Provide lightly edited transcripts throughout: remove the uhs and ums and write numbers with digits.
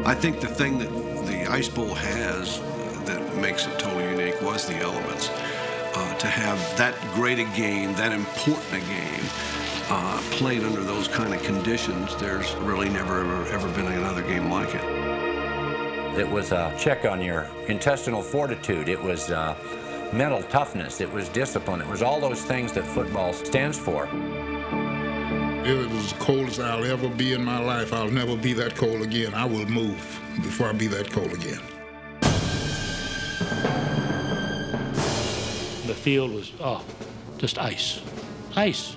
I think the thing that the Ice Bowl has that makes it totally unique was the elements. To have that great a game, that important a game, played under those kind of conditions, there's really never, ever been another game like it. It was a check on your intestinal fortitude. It was mental toughness. It was discipline. It was all those things that football stands for. If it was as cold as I'll ever be in my life, I'll never be that cold again. I will move before I be that cold again. The field was, just ice. Ice.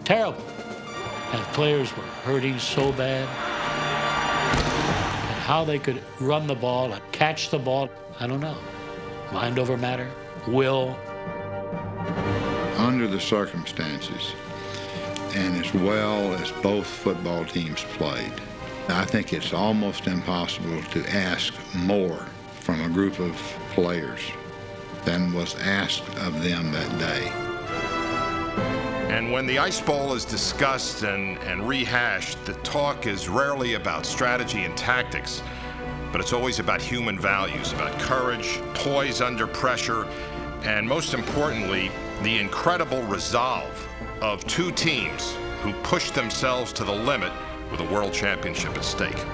Terrible. And players were hurting so bad. And how they could run the ball and catch the ball, I don't know. Mind over matter, will. Under the circumstances, and as well as both football teams played, I think it's almost impossible to ask more from a group of players than was asked of them that day. And when the Ice Bowl is discussed and rehashed, the talk is rarely about strategy and tactics, but it's always about human values, about courage, poise under pressure, and most importantly, the incredible resolve of two teams who pushed themselves to the limit with a world championship at stake.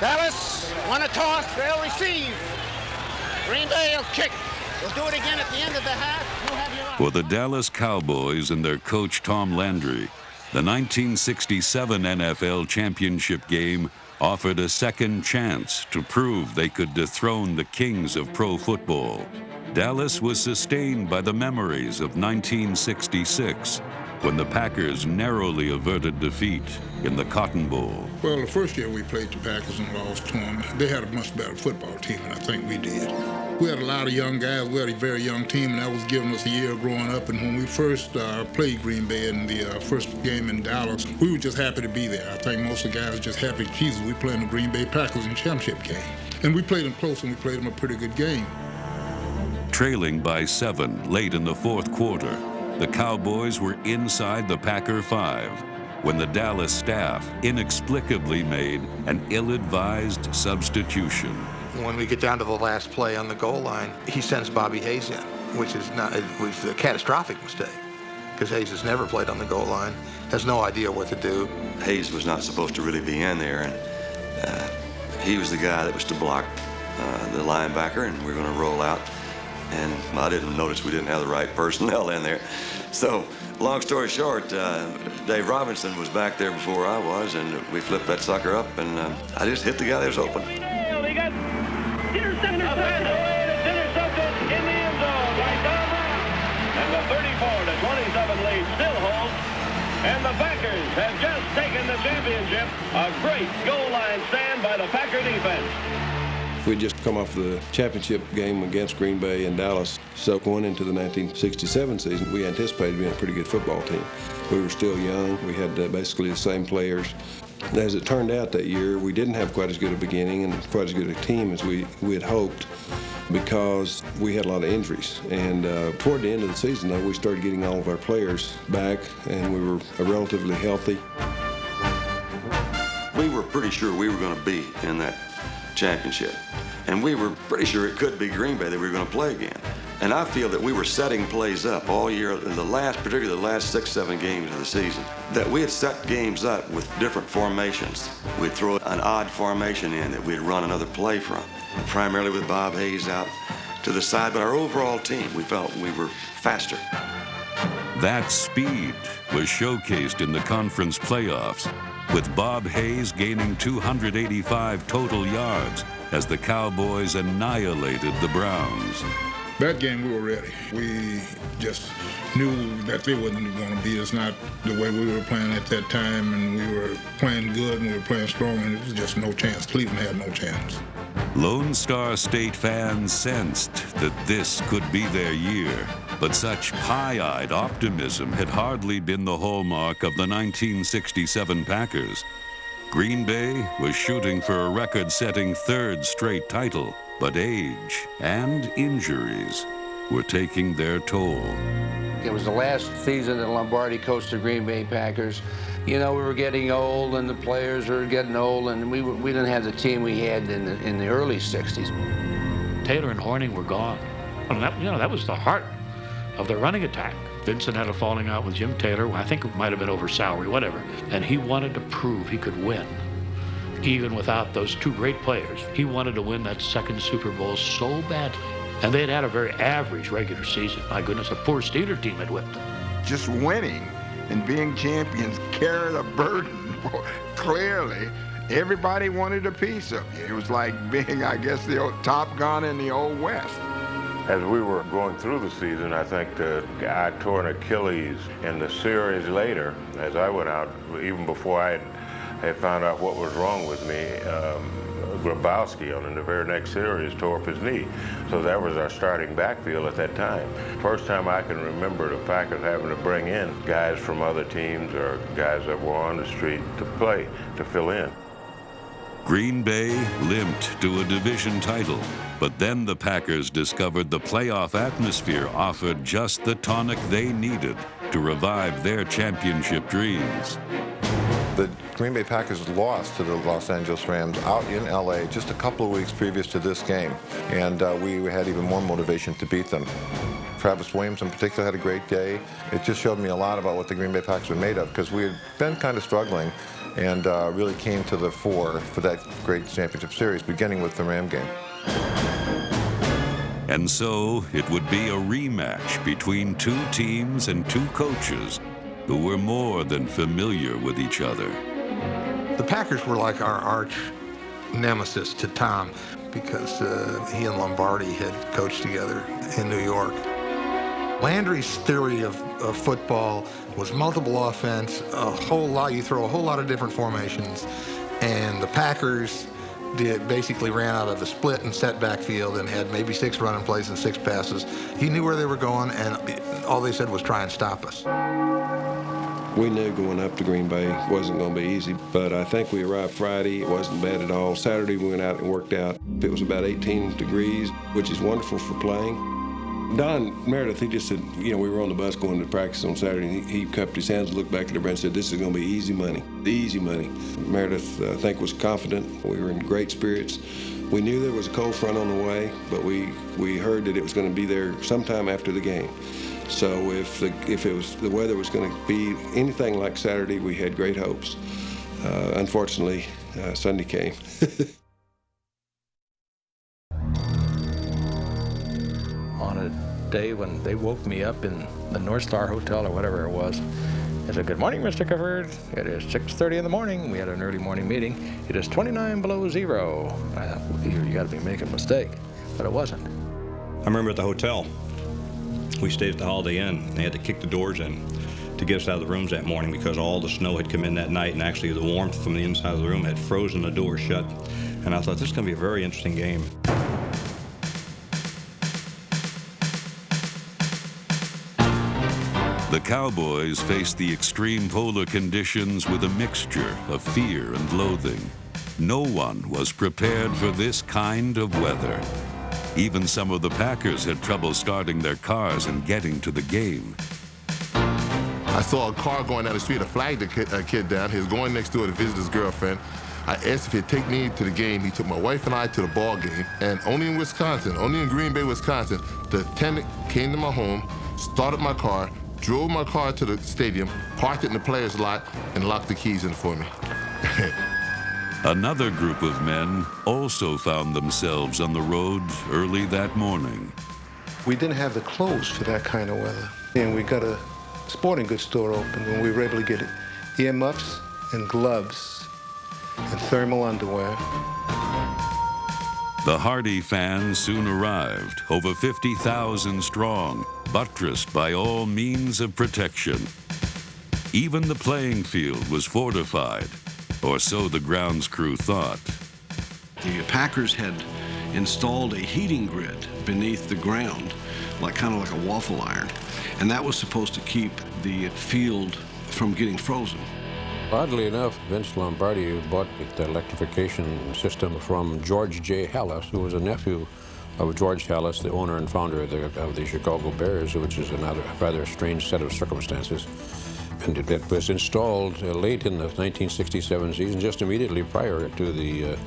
Dallas won a toss, they'll receive. Green Bay will kick. We'll do it again at the end of the half. You have your For the Dallas Cowboys and their coach Tom Landry, the 1967 NFL championship game offered a second chance to prove they could dethrone the kings of pro football. Dallas was sustained by the memories of 1966, when the Packers narrowly averted defeat in the Cotton Bowl. Well, the first year we played the Packers and lost to them, they had a much better football team than I think we did. We had a lot of young guys. We had a very young team, and that was giving us a year growing up. And when we first played Green Bay in the first game in Dallas, we were just happy to be there. I think most of the guys were just happy, Jesus, we playing the Green Bay Packers in the championship game. And we played them close, and we played them a pretty good game. Trailing by 7 late in the fourth quarter, the Cowboys were inside the Packer 5 when the Dallas staff inexplicably made an ill-advised substitution. When we get down to the last play on the goal line, he sends Bobby Hayes in, which was a catastrophic mistake, because Hayes has never played on the goal line, has no idea what to do. Hayes was not supposed to really be in there, and he was the guy that was to block the linebacker, and we were going to roll out. And I didn't notice we didn't have the right personnel in there. So, long story short, Dave Robinson was back there before I was, and we flipped that sucker up, and I just hit the guy that was open. He got intercepted in the end zone by Don Brown. And the 34-27 lead still holds. And the Packers have just taken the championship. A great goal line stand by the Packer defense. We'd just come off the championship game against Green Bay and Dallas. So going into the 1967 season, we anticipated being a pretty good football team. We were still young. We had basically the same players. As it turned out that year, we didn't have quite as good a beginning and quite as good a team as we had hoped, because we had a lot of injuries. And toward the end of the season, though, we started getting all of our players back, and we were relatively healthy. We were pretty sure we were going to be in that championship. And we were pretty sure it could be Green Bay that we were going to play again. And I feel that we were setting plays up all year, in particularly the last 6-7 games of the season, that we had set games up with different formations. We'd throw an odd formation in that we'd run another play from, primarily with Bob Hayes out to the side. But our overall team, we felt we were faster. That speed was showcased in the conference playoffs, with Bob Hayes gaining 285 total yards as the Cowboys annihilated the Browns. That game we were ready. We just knew that they wasn't going to beat us, not the way we were playing at that time, and we were playing good and we were playing strong, and it was just no chance. Cleveland had no chance. Lone Star State fans sensed that this could be their year, but such pie-eyed optimism had hardly been the hallmark of the 1967 Packers. Green Bay was shooting for a record-setting third straight title, but age and injuries were taking their toll. It was the last season that Lombardi coached the Green Bay Packers. You know, we were getting old, and the players were getting old, and we didn't have the team we had in the early 60s. Taylor and Horning were gone. And that was the heart of the running attack. Vincent had a falling out with Jim Taylor. I think it might have been over salary, whatever. And he wanted to prove he could win, even without those two great players. He wanted to win that second Super Bowl so badly. And they had a very average regular season. My goodness, a poor Steeler team had whipped them. Just winning and being champions carried a burden. Clearly, everybody wanted a piece of you. It was like being, I guess, the old Top Gun in the Old West. As we were going through the season, I think I tore an Achilles in the series later, as I went out, even before I had found out what was wrong with me. Grabowski in the very next series tore up his knee. So that was our starting backfield at that time. First time I can remember the Packers having to bring in guys from other teams or guys that were on the street to play, to fill in. Green Bay limped to a division title, but then the Packers discovered the playoff atmosphere offered just the tonic they needed to revive their championship dreams. The Green Bay Packers lost to the Los Angeles Rams out in LA just a couple of weeks previous to this game, and we had even more motivation to beat them. Travis Williams in particular had a great day. It just showed me a lot about what the Green Bay Packers were made of, because we had been kind of struggling and really came to the fore for that great championship series, beginning with the Ram game. And so it would be a rematch between two teams and two coaches who were more than familiar with each other. The Packers were like our arch nemesis to Tom, because he and Lombardi had coached together in New York. Landry's theory of football was multiple offense, a whole lot. You throw a whole lot of different formations, and the Packers basically ran out of a split and set backfield and had maybe 6 running plays and 6 passes. He knew where they were going, and all they said was try and stop us. We knew going up to Green Bay wasn't going to be easy, but I think we arrived Friday. It wasn't bad at all. Saturday we went out and worked out. It was about 18 degrees, which is wonderful for playing. Don Meredith, he just said, we were on the bus going to practice on Saturday, and he cupped his hands, looked back at the bench, and said, this is going to be easy money, easy money. Meredith, I think, was confident. We were in great spirits. We knew there was a cold front on the way, but we heard that it was going to be there sometime after the game. So if the weather was going to be anything like Saturday, we had great hopes. Unfortunately, Sunday came. On a day when they woke me up in the North Star Hotel or whatever it was, I said, "Good morning, Mr. Gifford. It is 6:30 in the morning." We had an early morning meeting. "It is 29 below zero." I thought, well, you got to be making a mistake, but it wasn't. I remember at the hotel, we stayed at the Holiday Inn. They had to kick the doors in to get us out of the rooms that morning because all the snow had come in that night, and actually the warmth from the inside of the room had frozen the door shut. And I thought, this is going to be a very interesting game. The Cowboys faced the extreme polar conditions with a mixture of fear and loathing. No one was prepared for this kind of weather. Even some of the Packers had trouble starting their cars and getting to the game. I saw a car going down the street. I flagged a kid down. He was going next door to visit his girlfriend. I asked if he'd take me to the game. He took my wife and I to the ball game. And only in Wisconsin, only in Green Bay, Wisconsin, the attendant came to my home, started my car, drove my car to the stadium, parked it in the players' lot, and locked the keys in for me. Another group of men also found themselves on the road early that morning. We didn't have the clothes for that kind of weather. And we got a sporting goods store open, and we were able to get earmuffs and gloves and thermal underwear. The hardy fans soon arrived, over 50,000 strong, buttressed by all means of protection. Even the playing field was fortified, or so the grounds crew thought. The Packers had installed a heating grid beneath the ground, kind of like a waffle iron, and that was supposed to keep the field from getting frozen. Oddly enough, Vince Lombardi bought the electrification system from George J. Hallis, who was a nephew of George Hallis, the owner and founder of the Chicago Bears, which is another rather strange set of circumstances. And it was installed late in the 1967 season, just immediately prior to the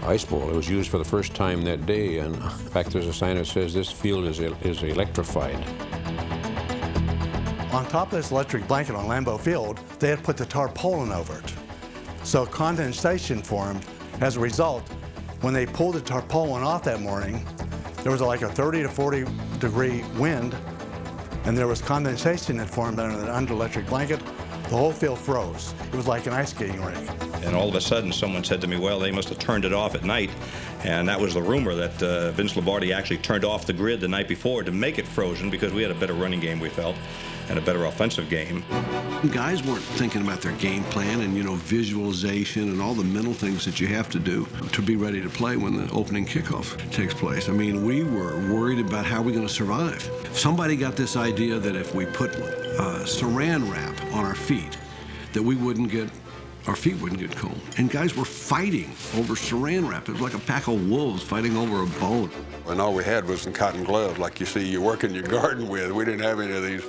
Ice Bowl. It was used for the first time that day, and in fact there's a sign that says this field is electrified. On top of this electric blanket on Lambeau Field, they had put the tarpaulin over it. So condensation formed. As a result, when they pulled the tarpaulin off that morning, there was like a 30 to 40 degree wind, and there was condensation that formed under the electric blanket. The whole field froze. It was like an ice skating rink. And all of a sudden, someone said to me, well, they must have turned it off at night. And that was the rumor that Vince Lombardi actually turned off the grid the night before to make it frozen because we had a better running game, we felt, and a better offensive game. Guys weren't thinking about their game plan and, visualization and all the mental things that you have to do to be ready to play when the opening kickoff takes place. I mean, we were worried about how we're going to survive. Somebody got this idea that if we put saran wrap on our feet, that our feet wouldn't get cold. And guys were fighting over saran wrap. It was like a pack of wolves fighting over a bone. And all we had was some cotton gloves, like you see you work in your garden with. We didn't have any of these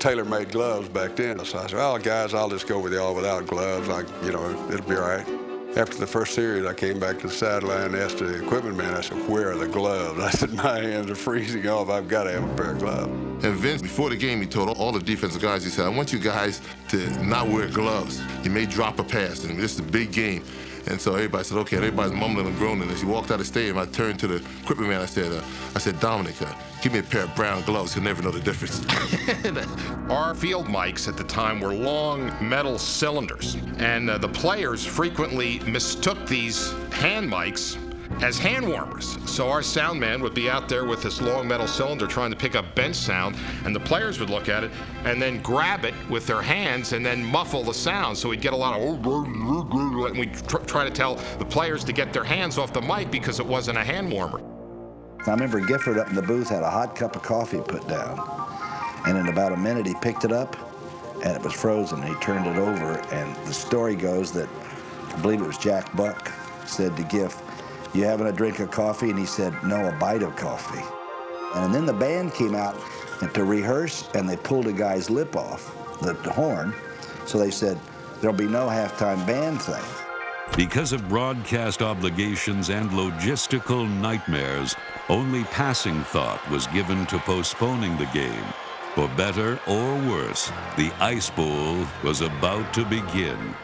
tailor-made gloves back then. So I said, well, guys, I'll just go with y'all without gloves. It'll be all right. After the first series, I came back to the sideline and asked the equipment man, I said, where are the gloves? I said, my hands are freezing off. I've got to have a pair of gloves. And Vince, before the game, he told all the defensive guys, he said, I want you guys to not wear gloves. You may drop a pass, and this is a big game. And so everybody said, okay, and everybody's mumbling and groaning. As he walked out of the stadium, I turned to the equipment man, I said, Dominic, give me a pair of brown gloves. You'll never know the difference. Our field mics at the time were long metal cylinders, and the players frequently mistook these hand mics as hand warmers. So our sound man would be out there with this long metal cylinder trying to pick up bench sound, and the players would look at it and then grab it with their hands and then muffle the sound. So we'd get a lot of, and we'd try to tell the players to get their hands off the mic because it wasn't a hand warmer. I remember Gifford up in the booth had a hot cup of coffee put down, and in about a minute he picked it up and it was frozen. He turned it over, and the story goes that, I believe it was Jack Buck, said to Giff, you having a drink of coffee? And he said, no, a bite of coffee. And then the band came out to rehearse, and they pulled a guy's lip off, the horn. So they said, there'll be no halftime band thing. Because of broadcast obligations and logistical nightmares, only passing thought was given to postponing the game. For better or worse, the Ice Bowl was about to begin.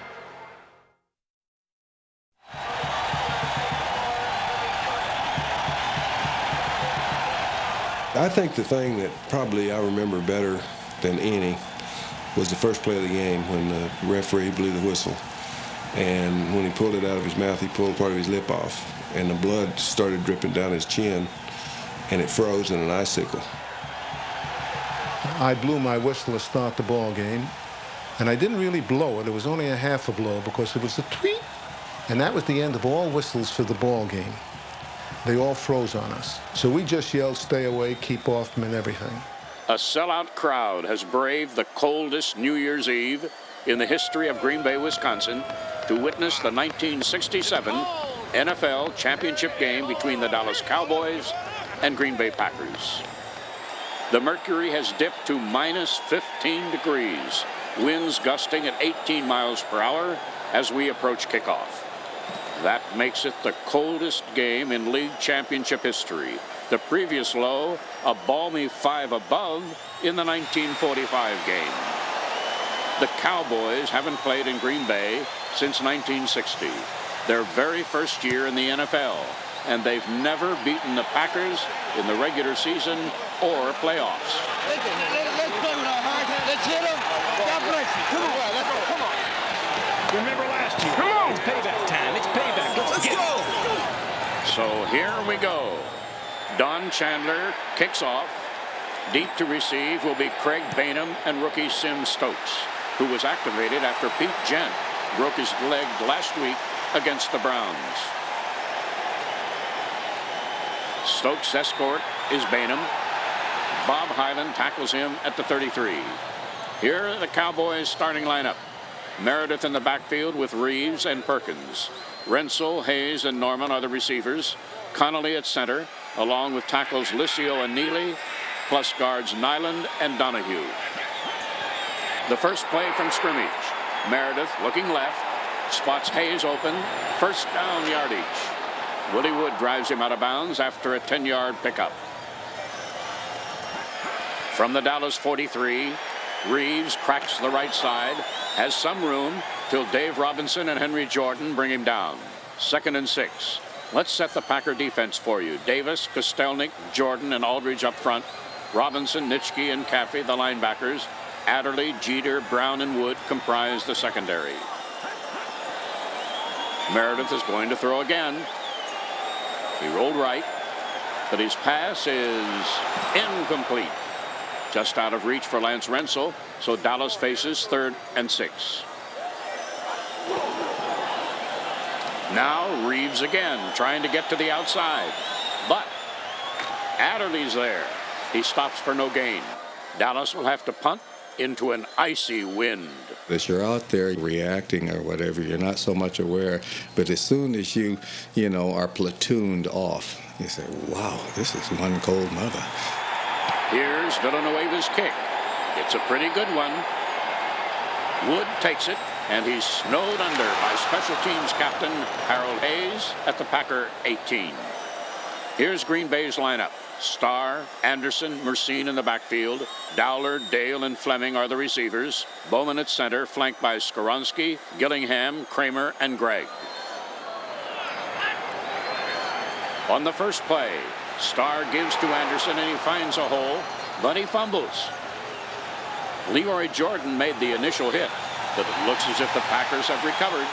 I think the thing that probably I remember better than any was the first play of the game when the referee blew the whistle. And when he pulled it out of his mouth, he pulled part of his lip off, and the blood started dripping down his chin, and it froze in an icicle. I blew my whistle to start the ball game, and I didn't really blow it. It was only a half a blow because it was a tweet, and that was the end of all whistles for the ball game. They all froze on us. So we just yelled, stay away, keep off them, and everything. A sellout crowd has braved the coldest New Year's Eve in the history of Green Bay, Wisconsin, to witness the 1967 NFL championship game between the Dallas Cowboys and Green Bay Packers. The mercury has dipped to minus 15 degrees, winds gusting at 18 miles per hour as we approach kickoff. That makes it the coldest game in league championship history. The previous low, a balmy 5 above in the 1945 game. The Cowboys haven't played in Green Bay since 1960, their very first year in the NFL, and they've never beaten the Packers in the regular season or playoffs. Let's play with our heart. Let's hit them. God bless you. Come on. Let's go. Come on. Remember last year. Come on. It's payback time. It's payback. Let's go. So here we go. Don Chandler kicks off. Deep to receive will be Craig Bainham and rookie Sim Stokes, who was activated after Pete Gent broke his leg last week against the Browns. Stokes' escort is Bainham. Bob Hyland tackles him at the 33. Here are the Cowboys starting lineup. Meredith in the backfield with Reeves and Perkins. Rensel, Hayes, and Norman are the receivers. Connolly at center, along with tackles Licio and Neely, plus guards Nyland and Donahue. The first play from scrimmage. Meredith looking left, spots Hayes open, first down yardage. Willie Wood drives him out of bounds after a 10-yard pickup. From the Dallas 43, Reeves cracks the right side, has some room till Dave Robinson and Henry Jordan bring him down. 2nd and 6. Let's set the Packer defense for you. Davis, Kostelnik, Jordan, and Aldridge up front. Robinson, Nitschke, and Caffey, the linebackers. Adderley, Jeter, Brown, and Wood comprise the secondary. Meredith is going to throw again. He rolled right, but his pass is incomplete. Just out of reach for Lance Rensel, so Dallas faces 3rd and 6. Now Reeves again, trying to get to the outside, but Adderley's there. He stops for no gain. Dallas will have to punt into an icy wind. As you're out there reacting or whatever, you're not so much aware, but as soon as you are platooned off, you say, wow, this is one cold mother. Here's Villanueva's kick. It's a pretty good one. Wood takes it, and he's snowed under by special teams captain Harold Hayes at the Packer 18. Here's Green Bay's lineup. Starr, Anderson, Mercine in the backfield. Dowler, Dale, and Fleming are the receivers. Bowman at center, flanked by Skoronski, Gillingham, Kramer, and Gregg. On the first play, Starr gives to Anderson, and he finds a hole, but he fumbles. Leroy Jordan made the initial hit, but it looks as if the Packers have recovered.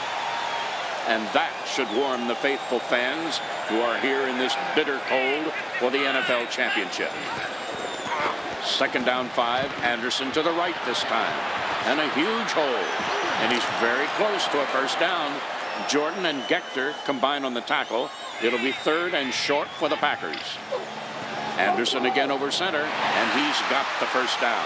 And that should warm the faithful fans who are here in this bitter cold for the NFL championship. 2nd down 5, Anderson to the right this time, and a huge hole, and he's very close to a first down. Jordan and Gector combine on the tackle. It'll be 3rd and short for the Packers. Anderson again over center, and he's got the first down.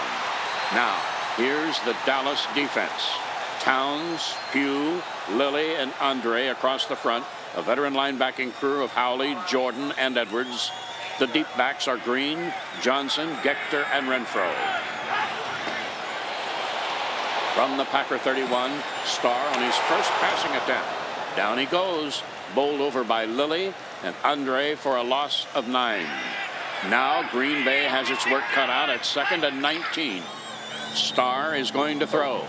Now, here's the Dallas defense. Towns, Pugh, Lilly, and Andre across the front. A veteran linebacking crew of Howley, Jordan, and Edwards. The deep backs are Green, Johnson, Gector, and Renfro. From the Packer 31, Starr on his first passing attempt. Down he goes, bowled over by Lilly and Andre for a loss of 9. Now Green Bay has its work cut out at 2nd and 19. Starr is going to throw.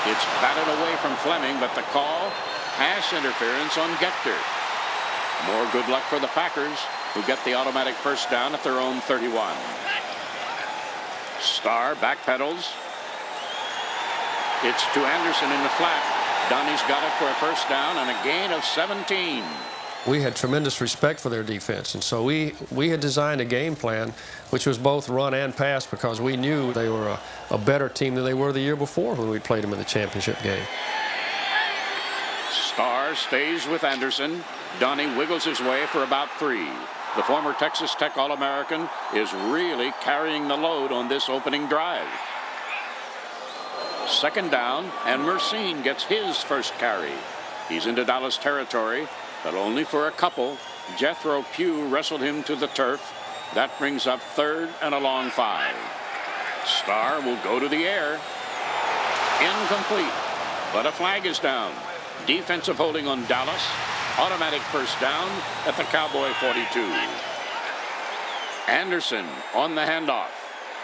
It's batted away from Fleming, but the call, pass interference on Gector. More good luck for the Packers, who get the automatic first down at their own 31. Starr backpedals. It's to Anderson in the flat. Donnie's got it for a first down and a gain of 17. We had tremendous respect for their defense, and so we had designed a game plan which was both run and pass, because we knew they were a better team than they were the year before when we played them in the championship game. Starr stays with Anderson. Donnie wiggles his way for about 3. The former Texas Tech All-American is really carrying the load on this opening drive. 2nd down, and Mercine gets his first carry. He's into Dallas territory, but only for a couple. Jethro Pugh wrestled him to the turf. That brings up 3rd and a long 5. Starr will go to the air. Incomplete, but a flag is down. Defensive holding on Dallas. Automatic first down at the Cowboy 42. Anderson on the handoff,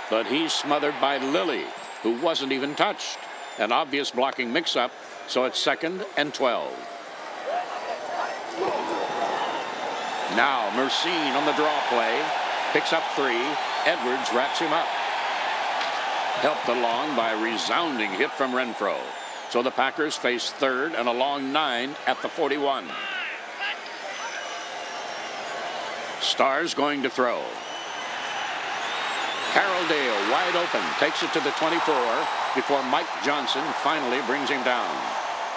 but he's smothered by Lilly, who wasn't even touched. An obvious blocking mix-up, so it's 2nd and 12. Now Mercine on the draw play, picks up 3. Edwards wraps him up. Helped along by a resounding hit from Renfro. So the Packers face 3rd and a long 9 at the 41. Starr's going to throw. Carroll Dale wide open, takes it to the 24 before Mike Johnson finally brings him down.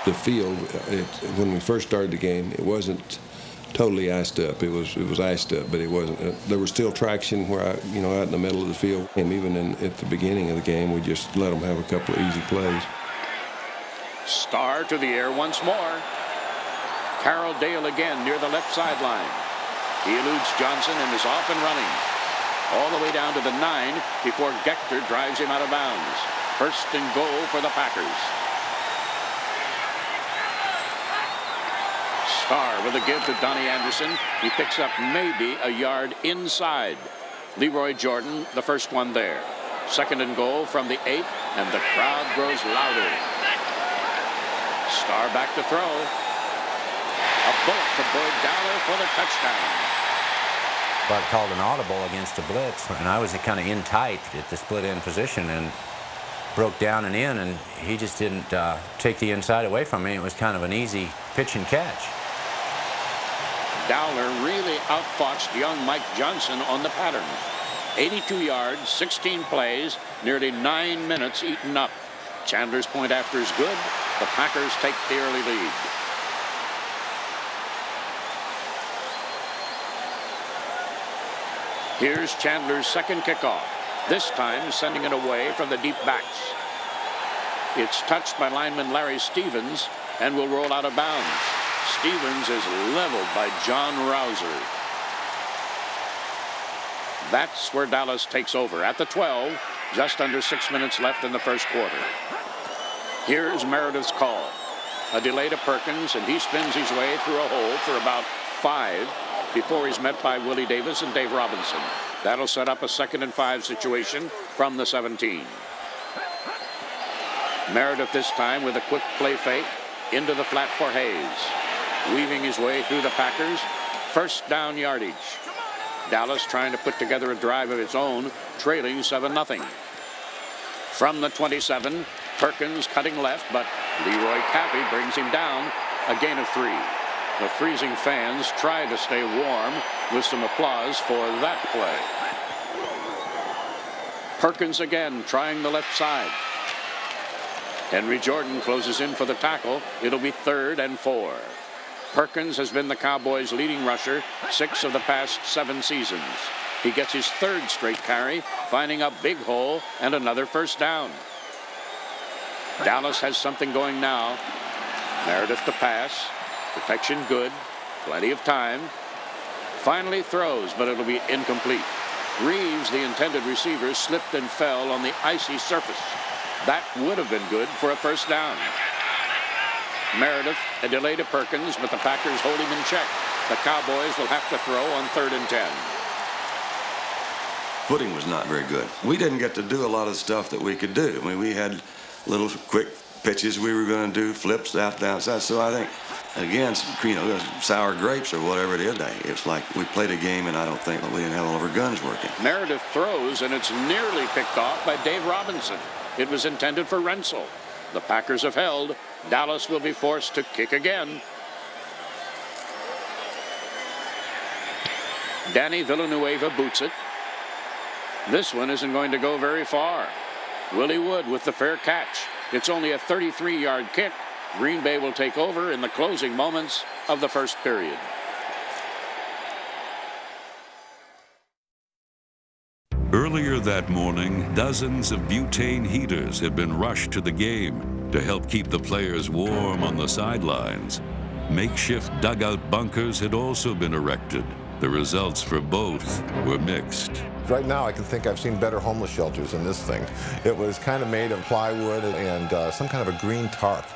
The field, when we first started the game, it wasn't totally iced up. It was iced up, but it wasn't. There was still traction where out in the middle of the field, and even at the beginning of the game, we just let them have a couple of easy plays. Starr to the air once more. Carroll Dale again near the left sideline. He eludes Johnson and is off and running. All the way down to the 9 before Gector drives him out of bounds. First and goal for the Packers. Starr with a give to Donnie Anderson. He picks up maybe a yard inside. Leroy Jordan, the first one there. Second and goal from the 8, and the crowd grows louder. Starr back to throw. A bullet to Boyd Dowler for the touchdown. Bart called an audible against a blitz, and I was kind of in tight at the split end position and broke down and in, and he just didn't take the inside away from me. It was kind of an easy pitch and catch. Dowler really outfoxed young Mike Johnson on the pattern. 82 yards, 16 plays, nearly 9 minutes eaten up. Chandler's point after is good. The Packers take the early lead. Here's Chandler's second kickoff, this time sending it away from the deep backs. It's touched by lineman Larry Stevens and will roll out of bounds. Stevens is leveled by John Rouser. That's where Dallas takes over at the 12, just under 6 minutes left in the first quarter. Here's Meredith's call. A delay to Perkins, and he spins his way through a hole for about 5 before he's met by Willie Davis and Dave Robinson. That'll set up a 2nd and 5 situation from the 17. Meredith this time with a quick play fake into the flat for Hayes. Weaving his way through the Packers. First down yardage. Dallas trying to put together a drive of its own, trailing 7-0. From the 27, Perkins cutting left, but Leroy Caffey brings him down, a gain of 3. The freezing fans try to stay warm with some applause for that play. Perkins again trying the left side. Henry Jordan closes in for the tackle. It'll be 3rd and 4. Perkins has been the Cowboys' leading rusher 6 of the past 7 seasons. He gets his 3rd straight carry, finding a big hole and another first down. Dallas has something going now. Meredith to pass. Protection good. Plenty of time. Finally throws, but it'll be incomplete. Reeves, the intended receiver, slipped and fell on the icy surface. That would have been good for a first down. Meredith, a delay to Perkins, but the Packers hold him in check. The Cowboys will have to throw on 3rd and 10. Footing was not very good. We didn't get to do a lot of stuff that we could do. I mean, we had little quick pitches we were going to do, flips out, down, outside. So I think, again, sour grapes or whatever it is. It's like we played a game, and I don't think that we didn't have all of our guns working. Meredith throws, and it's nearly picked off by Dave Robinson. It was intended for Rensel. The Packers have held. Dallas will be forced to kick again. Danny Villanueva boots it. This one isn't going to go very far. Willie Wood with the fair catch. It's only a 33-yard kick. Green Bay will take over in the closing moments of the first period. Earlier that morning, dozens of butane heaters had been rushed to the game to help keep the players warm on the sidelines. Makeshift dugout bunkers had also been erected. The results for both were mixed. Right now, I can think I've seen better homeless shelters than this thing. It was kind of made of plywood and some kind of a green tarp.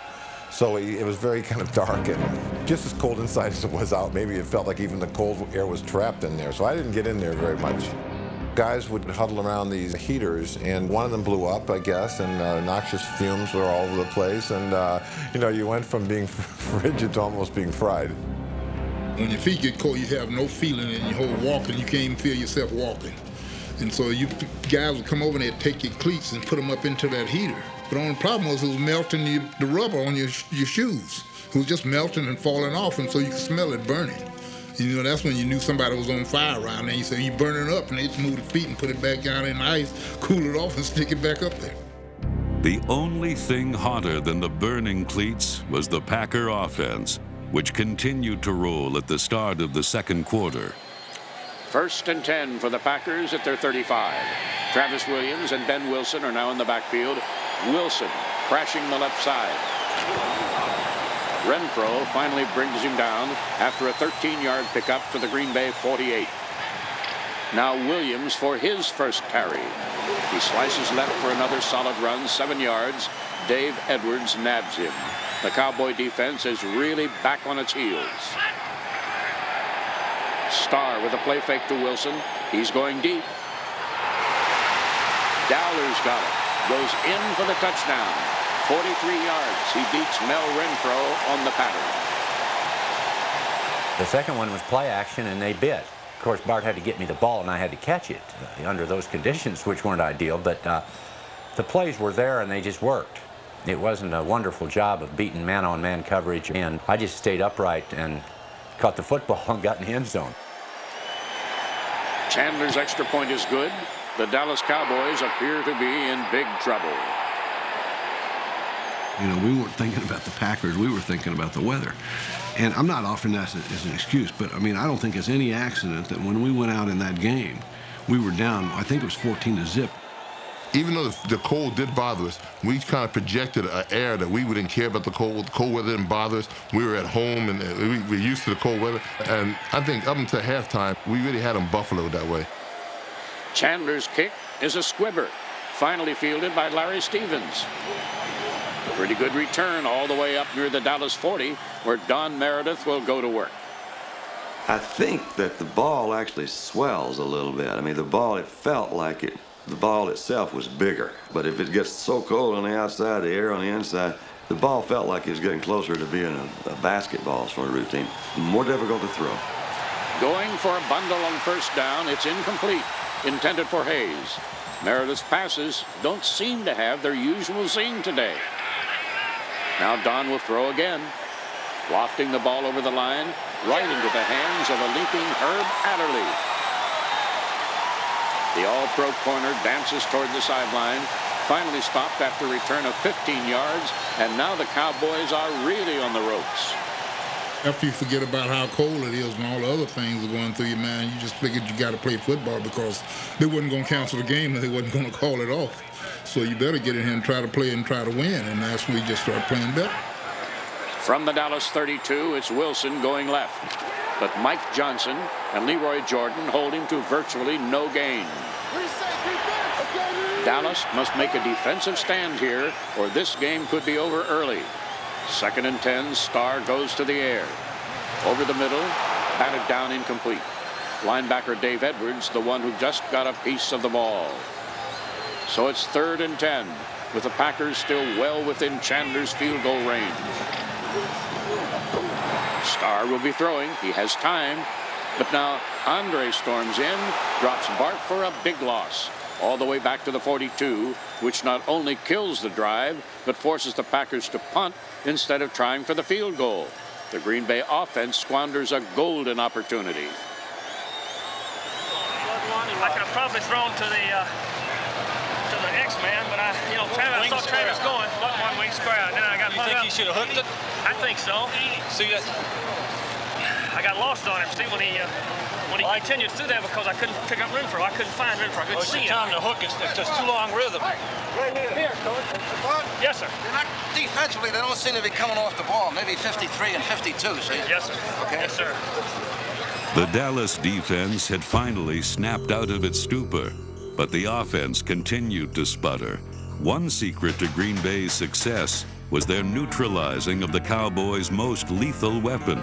So it was very kind of dark and just as cold inside as it was out. Maybe it felt like even the cold air was trapped in there. So I didn't get in there very much. Guys would huddle around these heaters, and one of them blew up, I guess, and noxious fumes were all over the place. And, you went from being frigid to almost being fried. When your feet get cold, you have no feeling in your whole walking. You can't even feel yourself walking. And so guys would come over and they'd take your cleats and put them up into that heater. But the only problem was it was melting the rubber on your shoes. It was just melting and falling off, and so you could smell it burning. And, that's when you knew somebody was on fire around there. You said, you burning up, and they just move the feet and put it back down in the ice, cool it off, and stick it back up there. The only thing hotter than the burning cleats was the Packer offense. which continued to roll at the start of the second quarter. 1st and 10 for the Packers at their 35. Travis Williams and Ben Wilson are now in the backfield. Wilson crashing the left side. Renfro finally brings him down after a 13-yard pickup to the Green Bay 48. Now Williams for his first carry. He slices left for another solid run, 7 yards. Dave Edwards nabs him. The Cowboy defense is really back on its heels. Starr with a play fake to Wilson. He's going deep. Dowler's got it. Goes in for the touchdown. 43 yards. He beats Mel Renfro on the pattern. The second one was play action, and they bit. Of course, Bart had to get me the ball, and I had to catch it under those conditions, which weren't ideal, but the plays were there, and they just worked. It wasn't a wonderful job of beating man-on-man coverage, and I just stayed upright and caught the football and got in the end zone. Chandler's extra point is good. The Dallas Cowboys appear to be in big trouble. You know, we weren't thinking about the Packers. We were thinking about the weather. And I'm not offering that as an excuse, but, I mean, I don't think it's any accident that when we went out in that game, we were down, I think it was 14-0. Even though the cold did bother us, we kind of projected an air that we wouldn't care about the cold. The cold weather didn't bother us. We were at home, and we were used to the cold weather. And I think up until halftime, we really had them buffaloed that way. Chandler's kick is a squibber, finally fielded by Larry Stevens. Pretty good return all the way up near the Dallas 40, where Don Meredith will go to work. I think that the ball actually swells a little bit. I mean, the ball, it felt like it. The ball itself was bigger, but if it gets so cold on the outside, the air on the inside, the ball felt like it was getting closer to being a basketball sort of routine. More difficult to throw. Going for a bundle on first down, it's incomplete, intended for Hayes. Meredith's passes don't seem to have their usual zing today. Now Don will throw again, wafting the ball over the line, right into the hands of a leaping Herb Adderley. The all-pro corner dances toward the sideline, finally stopped after a return of 15 yards, and now the Cowboys are really on the ropes. After you forget about how cold it is and all the other things are going through your mind, you just figured you got to play football because they wasn't going to cancel the game and they wasn't going to call it off. So you better get in here and try to play and try to win, and that's when we just start playing better. From the Dallas 32, it's Wilson going left. But Mike Johnson and Leroy Jordan hold him to virtually no gain. Dallas must make a defensive stand here, or this game could be over early. 2nd and 10, Starr goes to the air. Over the middle, batted down incomplete. Linebacker Dave Edwards, the one who just got a piece of the ball. So it's 3rd and 10, with the Packers still well within Chandler's field goal range. Starr will be throwing. He has time. But now Andre storms in, drops Bart for a big loss, all the way back to the 42, which not only kills the drive, but forces the Packers to punt instead of trying for the field goal. The Green Bay offense squanders a golden opportunity. I could have probably thrown to the X-Man, but I saw Travis going, but one wing square, and then I got hung up. You think he should have hooked it? I think so. See that? I got lost on him. See, when he continued through there because I couldn't pick up Renfro. I couldn't find Renfro. I couldn't see him. Time to hook is just too long rhythm. Right here, Coach. Yes, sir. They're not defensively. They don't seem to be coming off the ball. Maybe 53 and 52. See? Yes, sir. Okay. Yes, sir. The Dallas defense had finally snapped out of its stupor, but the offense continued to sputter. One secret to Green Bay's success was their neutralizing of the Cowboys' most lethal weapon.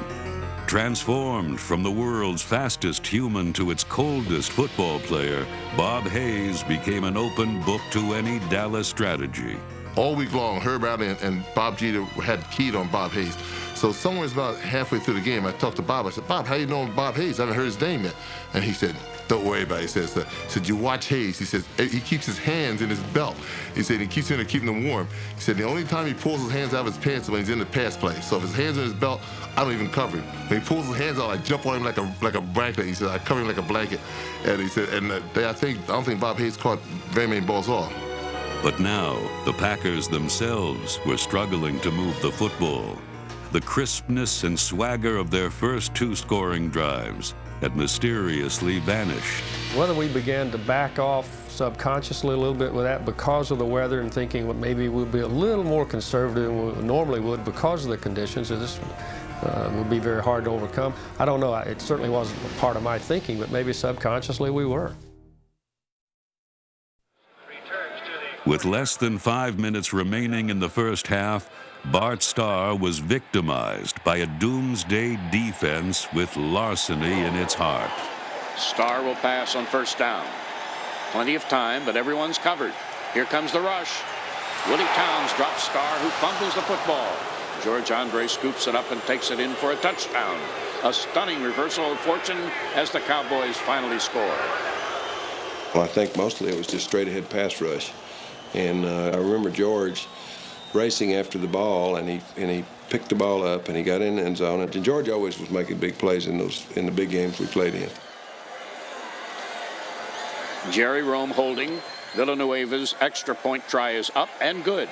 Transformed from the world's fastest human to its coldest football player, Bob Hayes became an open book to any Dallas strategy. All week long, Herb Adderley and Bob Jeter had keyed on Bob Hayes. So somewhere about halfway through the game, I talked to Bob. I said, Bob, how you know Bob Hayes? I haven't heard his name yet. And he said, don't worry about it. He said, you watch Hayes. He says, he keeps his hands in his belt. He said, he keeps keeping them warm. He said, the only time he pulls his hands out of his pants is when he's in the pass play. So if his hands are in his belt, I don't even cover him. When he pulls his hands out, I jump on him like a blanket. He said, I cover him like a blanket. And he said, and I don't think Bob Hayes caught very many balls off. But now, the Packers themselves were struggling to move the football. the crispness and swagger of their first 2 scoring drives had mysteriously vanished. Whether we began to back off subconsciously a little bit with that because of the weather and thinking, well, maybe we'll be a little more conservative than we normally would because of the conditions, or this would be very hard to overcome. I don't know. It certainly wasn't a part of my thinking, but maybe subconsciously we were. With less than 5 minutes remaining in the first half, Bart Starr was victimized by a doomsday defense with larceny in its heart. Starr will pass on first down. Plenty of time, but everyone's covered. Here comes the rush. Willie Towns drops Starr, who fumbles the football. George Andre scoops it up and takes it in for a touchdown. A stunning reversal of fortune as the Cowboys finally score. Well, I think mostly it was just straight ahead pass rush. And I remember George racing after the ball, and he picked the ball up and he got in the end zone. And George always was making big plays in the big games we played in. Jerry Rome holding. Villanueva's extra point try is up and good.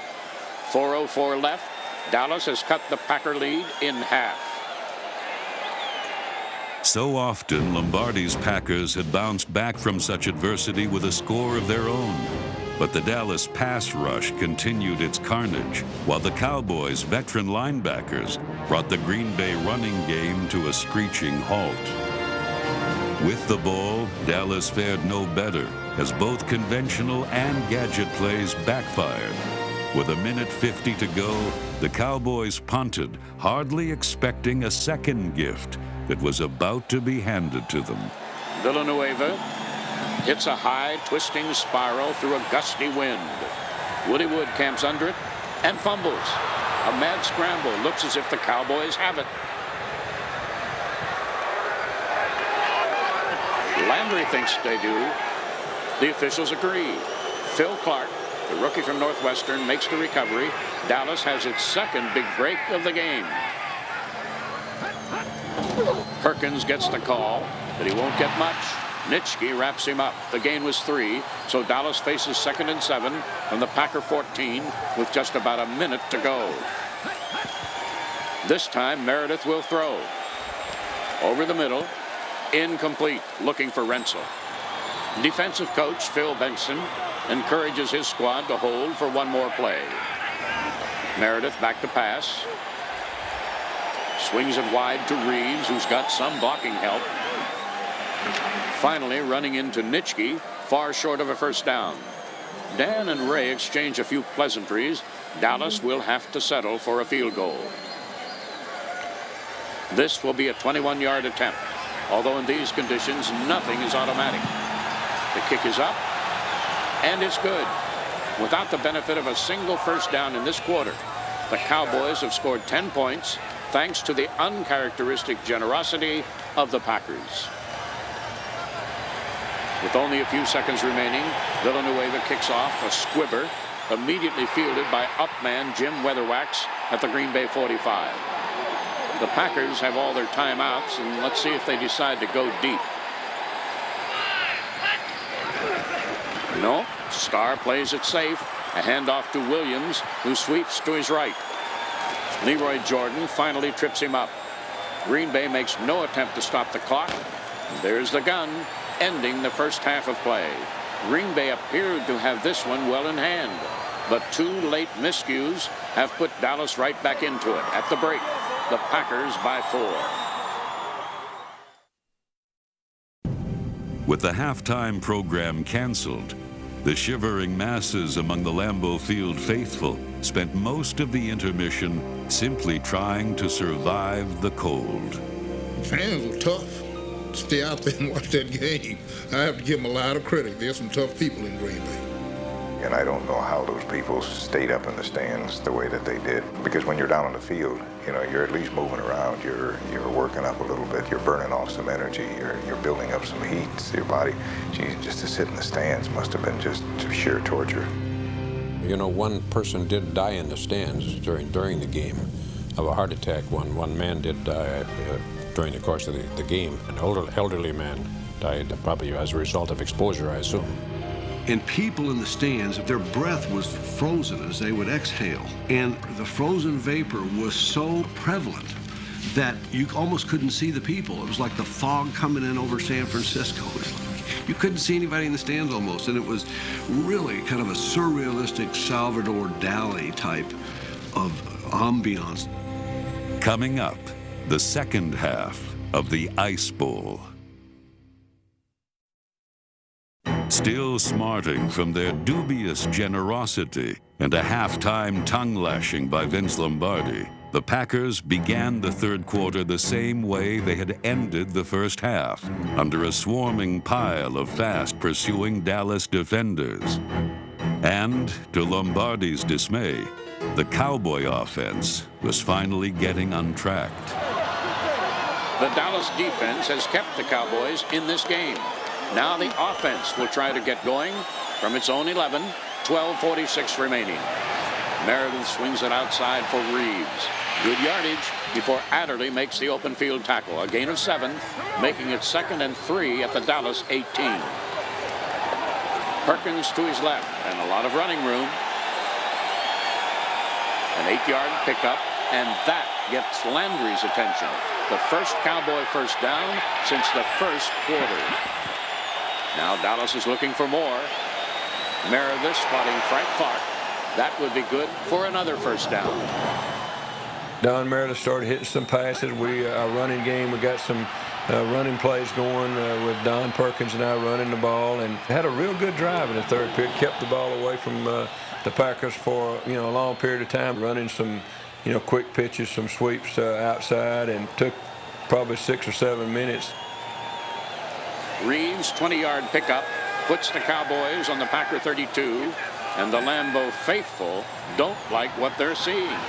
4:04 left. Dallas has cut the Packer lead in half. So often, Lombardi's Packers had bounced back from such adversity with a score of their own. But the Dallas pass rush continued its carnage, while the Cowboys' veteran linebackers brought the Green Bay running game to a screeching halt. With the ball, Dallas fared no better, as both conventional and gadget plays backfired. With 1:50 to go, the Cowboys punted, hardly expecting a second gift that was about to be handed to them. Villanueva hits a high, twisting spiral through a gusty wind. Woody Wood camps under it and fumbles. A mad scramble. Looks as if the Cowboys have it. Landry thinks they do. The officials agree. Phil Clark, the rookie from Northwestern, makes the recovery. Dallas has its second big break of the game. Perkins gets the call, but he won't get much. Nitschke wraps him up. The gain was 3, so Dallas faces 2nd and 7 from the Packer 14 with just about a minute to go. This time, Meredith will throw. Over the middle, incomplete, looking for Renzel. Defensive coach Phil Benson encourages his squad to hold for one more play. Meredith back to pass. Swings it wide to Reeves, who's got some blocking help. Finally running into Nitschke, far short of a first down. Dan and Ray exchange a few pleasantries. Dallas will have to settle for a field goal. This will be a 21-yard attempt, although in these conditions, nothing is automatic. The kick is up, and it's good. Without the benefit of a single first down in this quarter, the Cowboys have scored 10 points thanks to the uncharacteristic generosity of the Packers. With only a few seconds remaining, Villanueva kicks off a squibber, immediately fielded by upman Jim Weatherwax at the Green Bay 45. The Packers have all their timeouts, and let's see if they decide to go deep. No, Starr plays it safe. A handoff to Williams, who sweeps to his right. Leroy Jordan finally trips him up. Green Bay makes no attempt to stop the clock. There's the gun, ending the first half of play. Green Bay appeared to have this one well in hand, but 2 late miscues have put Dallas right back into it. At the break, the Packers by 4. With the halftime program canceled, the shivering masses among the Lambeau Field faithful spent most of the intermission simply trying to survive the cold. Fans were tough to stay out there and watch that game. I have to give them a lot of credit. There's some tough people in Green Bay. And I don't know how those people stayed up in the stands the way that they did. Because when you're down on the field, you know, you're at least moving around. You're working up a little bit. You're burning off some energy. You're building up some heat to your body. Geez, just to sit in the stands must have been just sheer torture. You know, one person did die in the stands during the game of a heart attack. One man did die during the course of the game. An elderly man died probably as a result of exposure, I assume. And people in the stands, their breath was frozen as they would exhale. And the frozen vapor was so prevalent that you almost couldn't see the people. It was like the fog coming in over San Francisco. It was like, you couldn't see anybody in the stands almost. And it was really kind of a surrealistic Salvador Dali type of ambiance. Coming up, the second half of the Ice Bowl. Still smarting from their dubious generosity and a halftime tongue-lashing by Vince Lombardi, the Packers began the third quarter the same way they had ended the first half, under a swarming pile of fast-pursuing Dallas defenders. And, to Lombardi's dismay, the Cowboy offense was finally getting untracked. The Dallas defense has kept the Cowboys in this game. Now the offense will try to get going from its own 11, 12:46 remaining. Meredith swings it outside for Reeves. Good yardage before Adderley makes the open field tackle. A gain of 7, making it 2nd and 3 at the Dallas 18. Perkins to his left and a lot of running room. An 8-yard pickup, and that gets Landry's attention. The first Cowboy first down since the first quarter. Now Dallas is looking for more. Meredith spotting Frank Clark. That would be good for another first down. Don Meredith started hitting some passes. Our running game, we got some running plays going with Don Perkins and I running the ball, and had a real good drive in the third period. Kept the ball away from the Packers for a long period of time, running some quick pitches, some sweeps outside, and took probably 6 or 7 minutes. Reeves' 20-yard pickup puts the Cowboys on the Packer 32, and the Lambeau faithful don't like what they're seeing.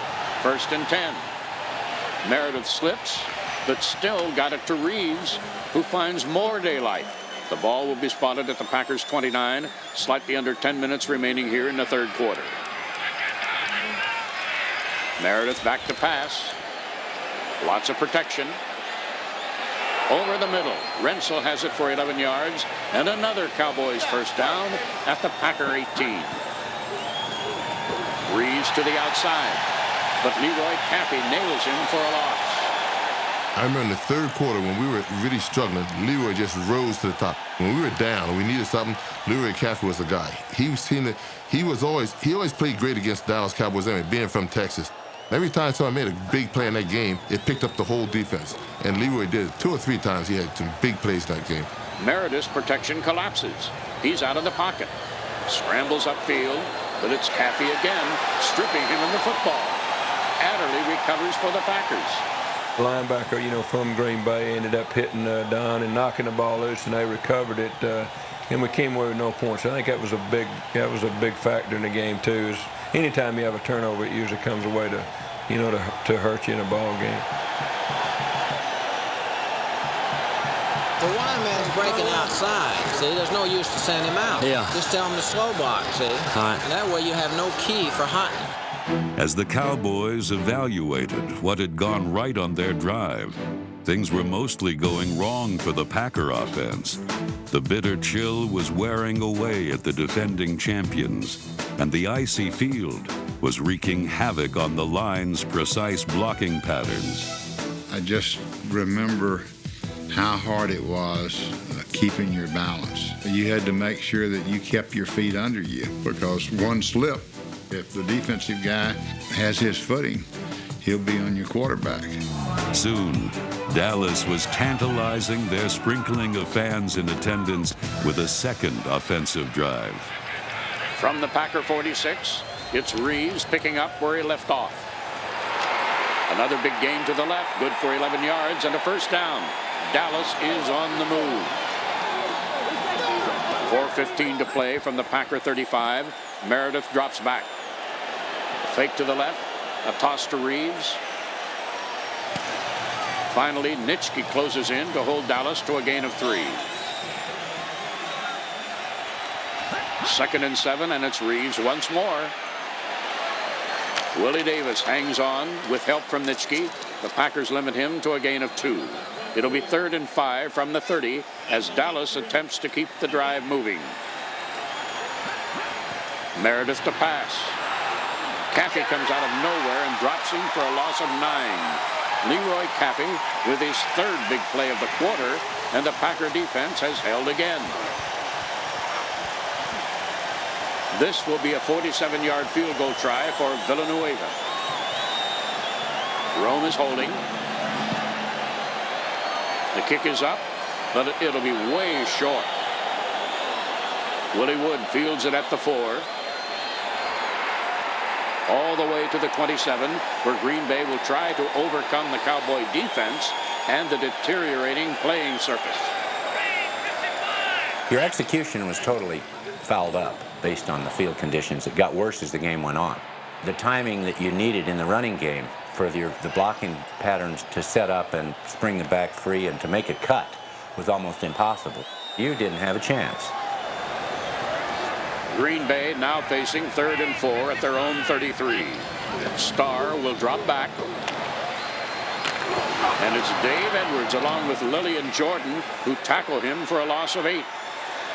1st and 10. Meredith slips, but still got it to Reeves, who finds more daylight. The ball will be spotted at the Packers 29, slightly under 10 minutes remaining here in the third quarter. Meredith back to pass. Lots of protection. Over the middle, Rensel has it for 11 yards, and another Cowboys first down at the Packer 18. Reeves to the outside, but Leroy Caffey nails him for a loss. I remember in the third quarter when we were really struggling, Leroy just rose to the top. When we were down and we needed something, Leroy Caffey was the guy. He always played great against Dallas Cowboys anyway, being from Texas. Every time someone made a big play in that game, it picked up the whole defense. And Leroy did it 2 or 3 times. He had some big plays in that game. Meredith's protection collapses. He's out of the pocket. Scrambles upfield, but it's Caffey again, stripping him of the football. Adderley recovers for the Packers. The linebacker, from Green Bay ended up hitting Don and knocking the ball loose, and they recovered it. And we came away with no points. I think that was a big factor in the game too. Is anytime you have a turnover, it usually comes away to hurt you in a ball game. The lineman's breaking outside. See, there's no use to send him out. Yeah. Just tell him to slow block. See. Right. And that way you have no key for hunting. As the Cowboys evaluated what had gone right on their drive, things were mostly going wrong for the Packer offense. The bitter chill was wearing away at the defending champions, and the icy field was wreaking havoc on the line's precise blocking patterns. I just remember how hard it was keeping your balance. You had to make sure that you kept your feet under you, because one slip, if the defensive guy has his footing, he'll be on your quarterback. Soon, Dallas was tantalizing their sprinkling of fans in attendance with a second offensive drive. From the Packer 46, it's Reeves picking up where he left off. Another big gain to the left, good for 11 yards and a first down. Dallas is on the move. 4:15 to play from the Packer 35. Meredith drops back. A fake to the left, a toss to Reeves. Finally, Nitschke closes in to hold Dallas to a gain of 3. 2nd and 7, and it's Reeves once more. Willie Davis hangs on with help from Nitschke. The Packers limit him to a gain of 2. It'll be 3rd and 5 from the 30 as Dallas attempts to keep the drive moving. Meredith to pass. Caffey comes out of nowhere and drops him for a loss of 9. Leroy Caffey with his third big play of the quarter, and the Packer defense has held again. This will be a 47-yard field goal try for Villanueva. Rome is holding. The kick is up, but it'll be way short. Willie Wood fields it at the 4. All the way to the 27, where Green Bay will try to overcome the Cowboy defense and the deteriorating playing surface. Your execution was totally fouled up based on the field conditions. It got worse as the game went on. The timing that you needed in the running game for the blocking patterns to set up and spring the back free and to make a cut was almost impossible. You didn't have a chance. Green Bay now facing 3rd and 4 at their own 33. Starr will drop back. And it's Dave Edwards along with Lillian Jordan who tackle him for a loss of 8.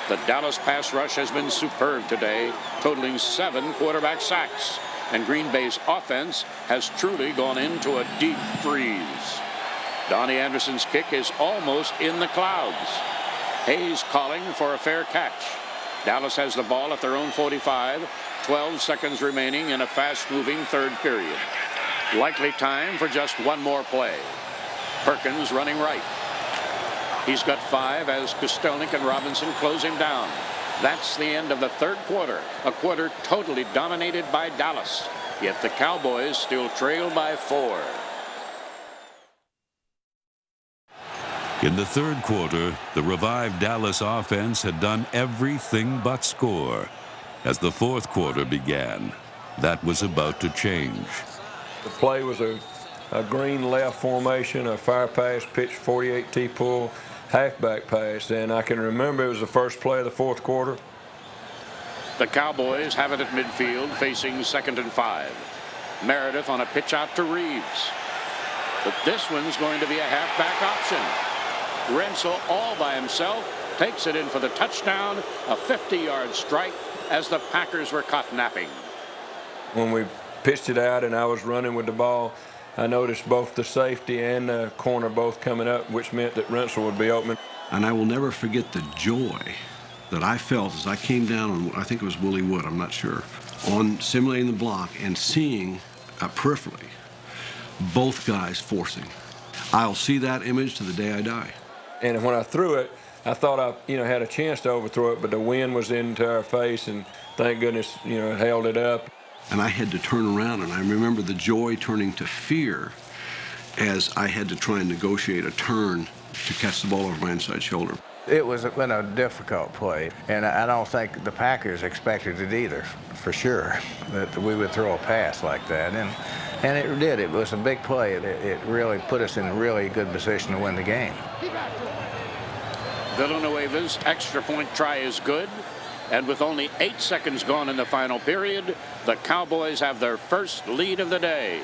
The Dallas pass rush has been superb today, totaling 7 quarterback sacks. And Green Bay's offense has truly gone into a deep freeze. Donnie Anderson's kick is almost in the clouds. Hayes calling for a fair catch. Dallas has the ball at their own 45, 12 seconds remaining in a fast-moving third period. Likely time for just one more play. Perkins running right. He's got 5 as Kostelnik and Robinson close him down. That's the end of the third quarter, a quarter totally dominated by Dallas. Yet the Cowboys still trail by 4. In the third quarter, the revived Dallas offense had done everything but score. As the fourth quarter began, that was about to change. The play was a green left formation, a fire pass, pitch 48 T-pull, halfback pass, and I can remember it was the first play of the fourth quarter. The Cowboys have it at midfield facing 2nd and 5. Meredith on a pitch out to Reeves. But this one's going to be a halfback option. Rensel all by himself takes it in for the touchdown, a 50-yard strike as the Packers were caught napping. When we pitched it out and I was running with the ball, I noticed both the safety and the corner both coming up, which meant that Rensel would be open. And I will never forget the joy that I felt as I came down on, I think it was Willie Wood, I'm not sure, on simulating the block and seeing peripherally both guys forcing. I'll see that image to the day I die. And when I threw it, I thought I, had a chance to overthrow it, but the wind was into our face, and thank goodness, it held it up. And I had to turn around, and I remember the joy turning to fear as I had to try and negotiate a turn to catch the ball over my inside shoulder. It was been a difficult play, and I don't think the Packers expected it either, for sure, that we would throw a pass like that. And it did. It was a big play. It really put us in a really good position to win the game. Villanueva's extra point try is good. And with only 8 seconds gone in the final period, the Cowboys have their first lead of the day.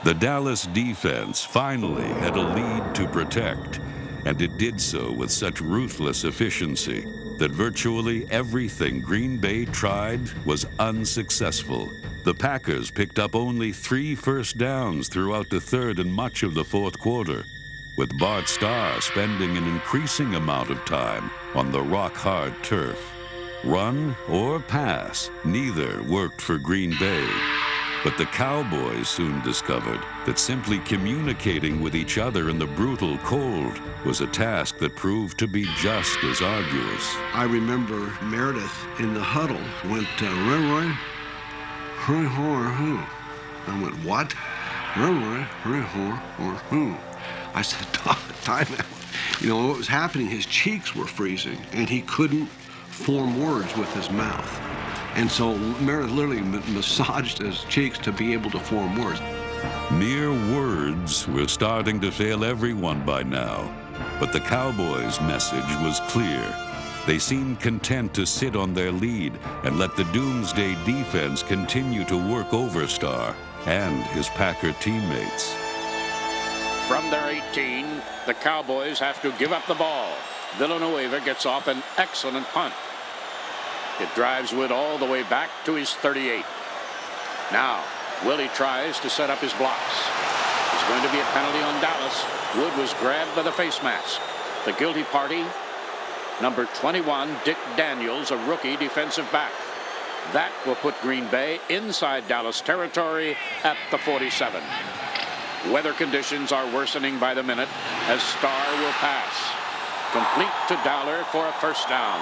The Dallas defense finally had a lead to protect, and it did so with such ruthless efficiency that virtually everything Green Bay tried was unsuccessful. The Packers picked up only 3 first downs throughout the third and much of the fourth quarter, with Bart Starr spending an increasing amount of time on the rock-hard turf. Run or pass, neither worked for Green Bay. But the Cowboys soon discovered that simply communicating with each other in the brutal cold was a task that proved to be just as arduous. I remember Meredith in the huddle went, Roy, I went, what? Roy, I said, time out. What was happening, his cheeks were freezing, and he couldn't form words with his mouth. And so Meredith literally massaged his cheeks to be able to form words. Mere words were starting to fail everyone by now, but the Cowboys' message was clear. They seemed content to sit on their lead and let the doomsday defense continue to work over Starr and his Packer teammates. From their 18, the Cowboys have to give up the ball. Villanueva gets off an excellent punt. It drives Wood all the way back to his 38. Now, Willie tries to set up his blocks. It's going to be a penalty on Dallas. Wood was grabbed by the face mask. The guilty party, number 21, Dick Daniels, a rookie defensive back. That will put Green Bay inside Dallas territory at the 47. Weather conditions are worsening by the minute as Starr will pass. Complete to Dowler for a first down.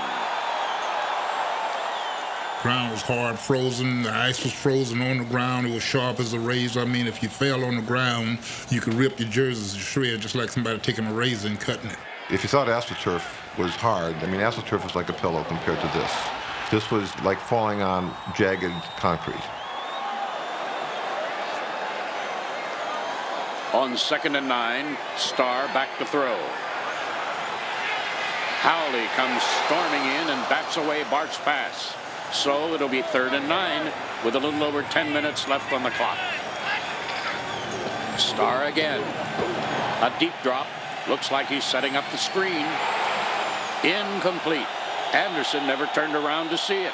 Ground was hard, frozen. The ice was frozen on the ground. It was sharp as a razor. I mean, if you fell on the ground, you could rip your jerseys to shreds just like somebody taking a razor and cutting it. If you thought AstroTurf was hard, I mean, AstroTurf was like a pillow compared to this. This was like falling on jagged concrete. On 2nd and 9, Starr back to throw. Howley comes storming in and bats away Bart's pass. So it'll be 3rd and 9 with a little over 10 minutes left on the clock. Starr again. A deep drop. Looks like he's setting up the screen. Incomplete. Anderson never turned around to see it.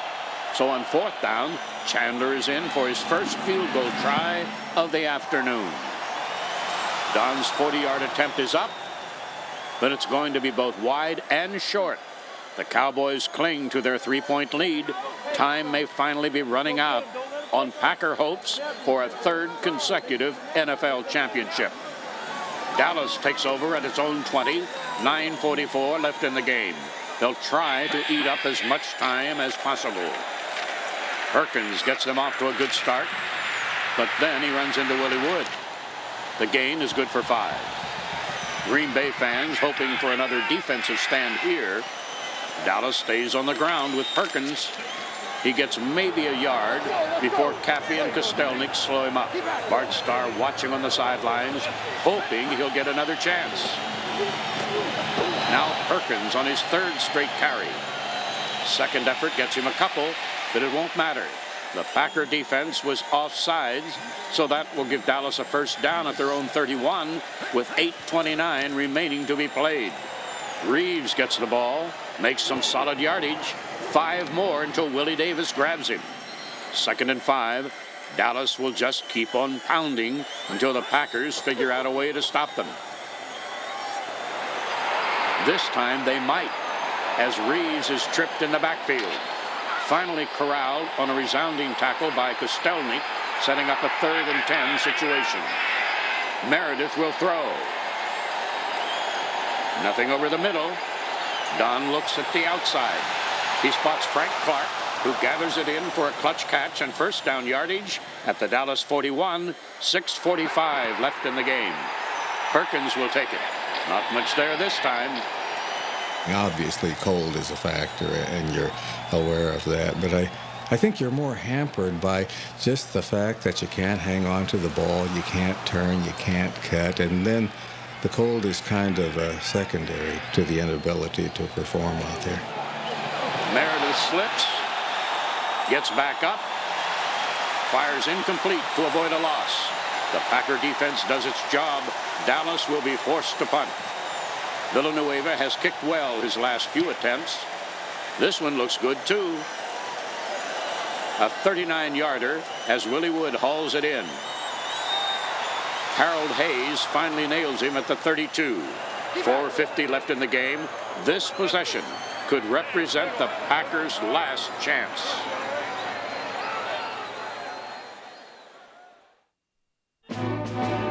So on 4th down, Chandler is in for his first field goal try of the afternoon. Don's 40-yard attempt is up, but it's going to be both wide and short. The Cowboys cling to their 3-point lead. Time may finally be running out on Packer hopes for a 3rd consecutive NFL championship. Dallas takes over at its own 20, 9:44 left in the game. They'll try to eat up as much time as possible. Perkins gets them off to a good start, but then he runs into Willie Wood. The gain is good for 5. Green Bay fans hoping for another defensive stand here. Dallas stays on the ground with Perkins. He gets maybe a yard before Caffey and Kostelnik slow him up. Bart Starr watching on the sidelines, hoping he'll get another chance. Now Perkins on his 3rd straight carry. Second effort gets him a couple, but it won't matter. The Packer defense was offsides, so that will give Dallas a first down at their own 31 with 8:29 remaining to be played. Reeves gets the ball, makes some solid yardage. 5 more until Willie Davis grabs him. 2nd and 5. Dallas will just keep on pounding until the Packers figure out a way to stop them. This time they might, as Reeves is tripped in the backfield. Finally corralled on a resounding tackle by Kostelnik, setting up a 3rd and 10 situation. Meredith will throw. Nothing over the middle. Don looks at the outside. He spots Frank Clark, who gathers it in for a clutch catch and first down yardage at the Dallas 41, 6:45 left in the game. Perkins will take it. Not much there this time. Obviously, cold is a factor, and you're aware of that. But I think you're more hampered by just the fact that you can't hang on to the ball, you can't turn, you can't cut, and then the cold is kind of secondary to the inability to perform out there. Meredith slips, gets back up, fires incomplete to avoid a loss. The Packer defense does its job. Dallas will be forced to punt. Villanueva has kicked well his last few attempts. This one looks good too. A 39-yarder as Willie Wood hauls it in. Harold Hayes finally nails him at the 32. 4:50 left in the game. This possession could represent the Packers' last chance.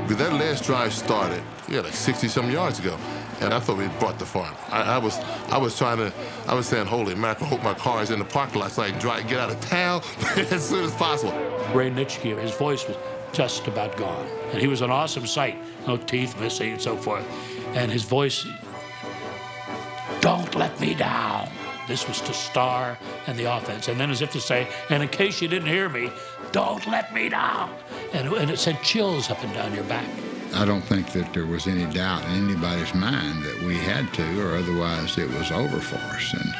When that last drive started, like 60-some yards ago, and I thought we brought the farm. I was saying, holy mackerel, I hope my car is in the parking lot so I can get out of town as soon as possible. Ray Nitschke, his voice was just about gone. And he was an awesome sight. No teeth missing and so forth. And his voice, don't let me down. This was to Starr and the offense. And then as if to say, and in case you didn't hear me, don't let me down. And it sent chills up and down your back. I don't think that there was any doubt in anybody's mind that we had to, or otherwise it was over for us. And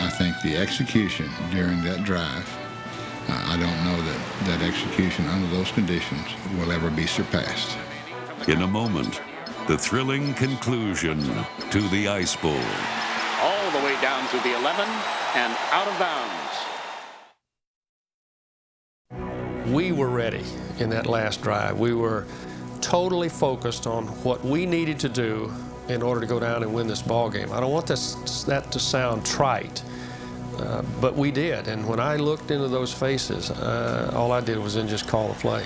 I think the execution during that drive, I don't know that execution under those conditions will ever be surpassed. In a moment, the thrilling conclusion to the Ice Bowl. All the way down down to the 11 and out of bounds. We were ready in that last drive. We were totally focused on what we needed to do in order to go down and win this ball game. I don't want that to sound trite, but we did. And when I looked into those faces, all I did was then just call the play.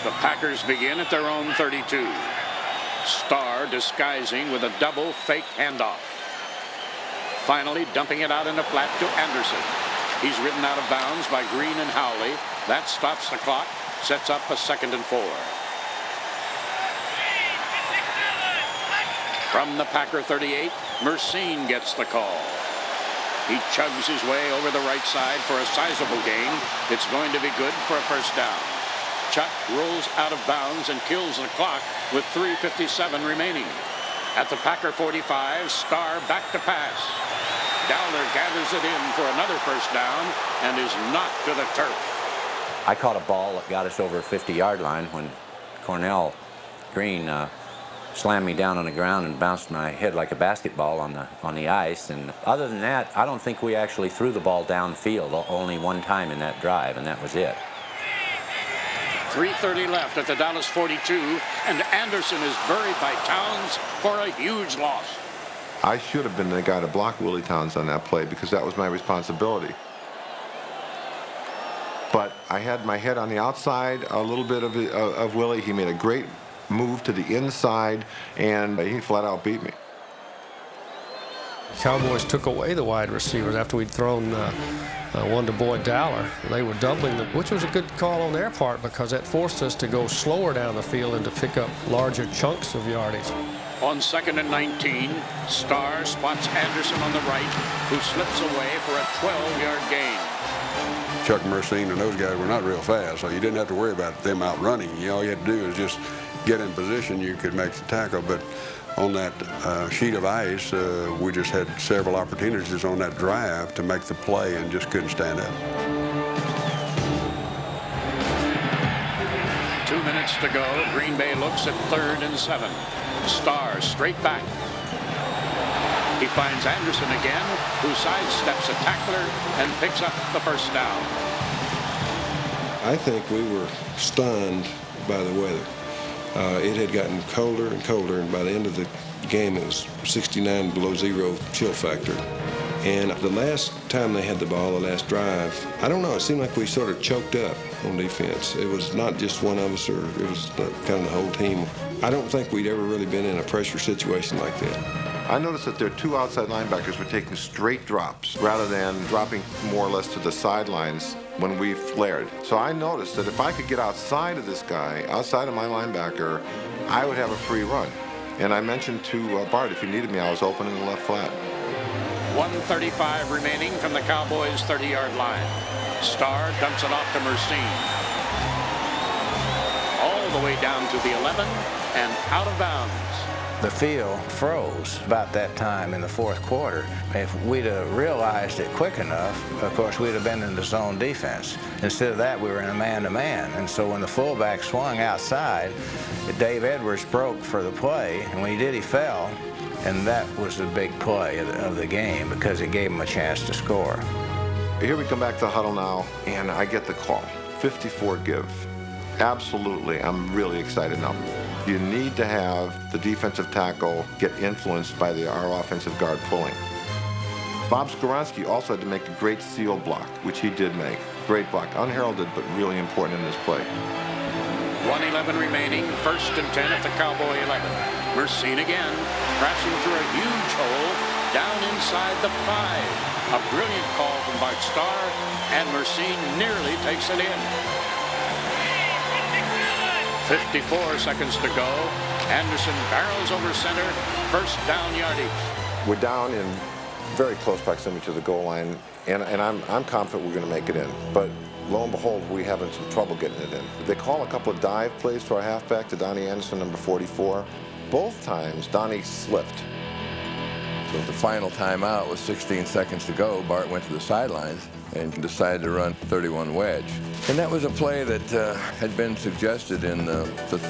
The Packers begin at their own 32. Starr disguising with a double fake handoff. Finally dumping it out in a flat to Anderson. He's ridden out of bounds by Green and Howley. That stops the clock, sets up a 2nd and 4. From the Packer 38, Mercine gets the call. He chugs his way over the right side for a sizable gain. It's going to be good for a first down. Chuck rolls out of bounds and kills the clock with 3:57 remaining. At the Packer 45, Starr back to pass. Dowler gathers it in for another first down and is knocked to the turf. I caught a ball that got us over a 50-yard line when Cornell Green slammed me down on the ground and bounced my head like a basketball on the ice. And other than that, I don't think we actually threw the ball downfield, only one time in that drive, and that was it. 3:30 left at the Dallas 42, and Anderson is buried by Towns for a huge loss. I should have been the guy to block Willie Towns on that play because that was my responsibility. But I had my head on the outside, a little bit of Willie. He made a great move to the inside, and he flat out beat me. Cowboys took away the wide receivers after we'd thrown one to Boyd Dowler. They were doubling them, which was a good call on their part because that forced us to go slower down the field and to pick up larger chunks of yardage. On 2nd and 19, Starr spots Anderson on the right, who slips away for a 12-yard gain. Chuck Mercine and those guys were not real fast, so you didn't have to worry about them outrunning. All you had to do is just get in position, you could make the tackle. But on that sheet of ice, we just had several opportunities on that drive to make the play and just couldn't stand up. 2 minutes to go. Green Bay looks at 3rd and 7. Starr straight back. He finds Anderson again, who sidesteps a tackler and picks up the first down. I think we were stunned by the weather. It had gotten colder and colder, and by the end of the game, it was 69 below zero chill factor. And the last time they had the ball, the last drive, I don't know, it seemed like we sort of choked up on defense. It was not just one of us, or it was kind of the whole team. I don't think we'd ever really been in a pressure situation like that. I noticed that their two outside linebackers were taking straight drops rather than dropping more or less to the sidelines when we flared. So I noticed that if I could get outside of this guy, outside of my linebacker, I would have a free run. And I mentioned to Bart, if he needed me, I was open in the left flat. 1:35 remaining from the Cowboys' 30-yard line. Starr dumps it off to Mercine. All the way down to the 11 and out of bounds. The field froze about that time in the fourth quarter. If we'd have realized it quick enough, of course, we'd have been in the zone defense. Instead of that, we were in a man-to-man. And so when the fullback swung outside, Dave Edwards broke for the play, and when he did, he fell. And that was the big play of the game because it gave him a chance to score. Here we come back to the huddle now, and I get the call. 54 give. Absolutely, I'm really excited now. You need to have the defensive tackle get influenced by our offensive guard pulling. Bob Skoronski also had to make a great seal block, which he did make. Great block, unheralded, but really important in this play. 1:11 remaining, 1st and 10 at the Cowboy 11. Mercine again, crashing through a huge hole down inside the 5. A brilliant call from Bart Starr, and Mercine nearly takes it in. 54 seconds to go. Anderson barrels over center, first down yardage. We're down in very close proximity to the goal line, and I'm confident we're going to make it in. But lo and behold, we're having some trouble getting it in. They call a couple of dive plays to our halfback, to Donnie Anderson, number 44. Both times, Donnie slipped. So the final timeout with 16 seconds to go, Bart went to the sidelines and decided to run 31 wedge. And that was a play that had been suggested in the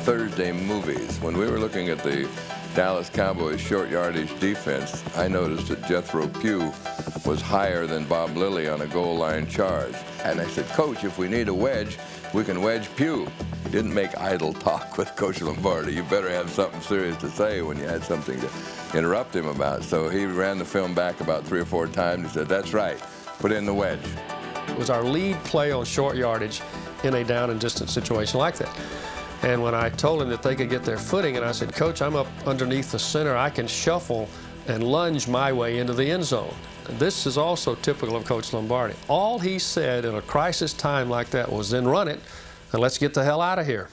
Thursday movies. When we were looking at the Dallas Cowboys short yardage defense, I noticed that Jethro Pugh was higher than Bob Lilly on a goal line charge. And I said, Coach, if we need a wedge, we can wedge Pugh. He didn't make idle talk with Coach Lombardi. You better have something serious to say when you had something to interrupt him about. So he ran the film back about 3 or 4 times. He said, that's right, put in the wedge. It was our lead play on short yardage in a down and distance situation like that. And when I told him that they could get their footing, and I said, Coach, I'm up underneath the center. I can shuffle and lunge my way into the end zone. This is also typical of Coach Lombardi. All he said in a crisis time like that was, then run it, and let's get the hell out of here.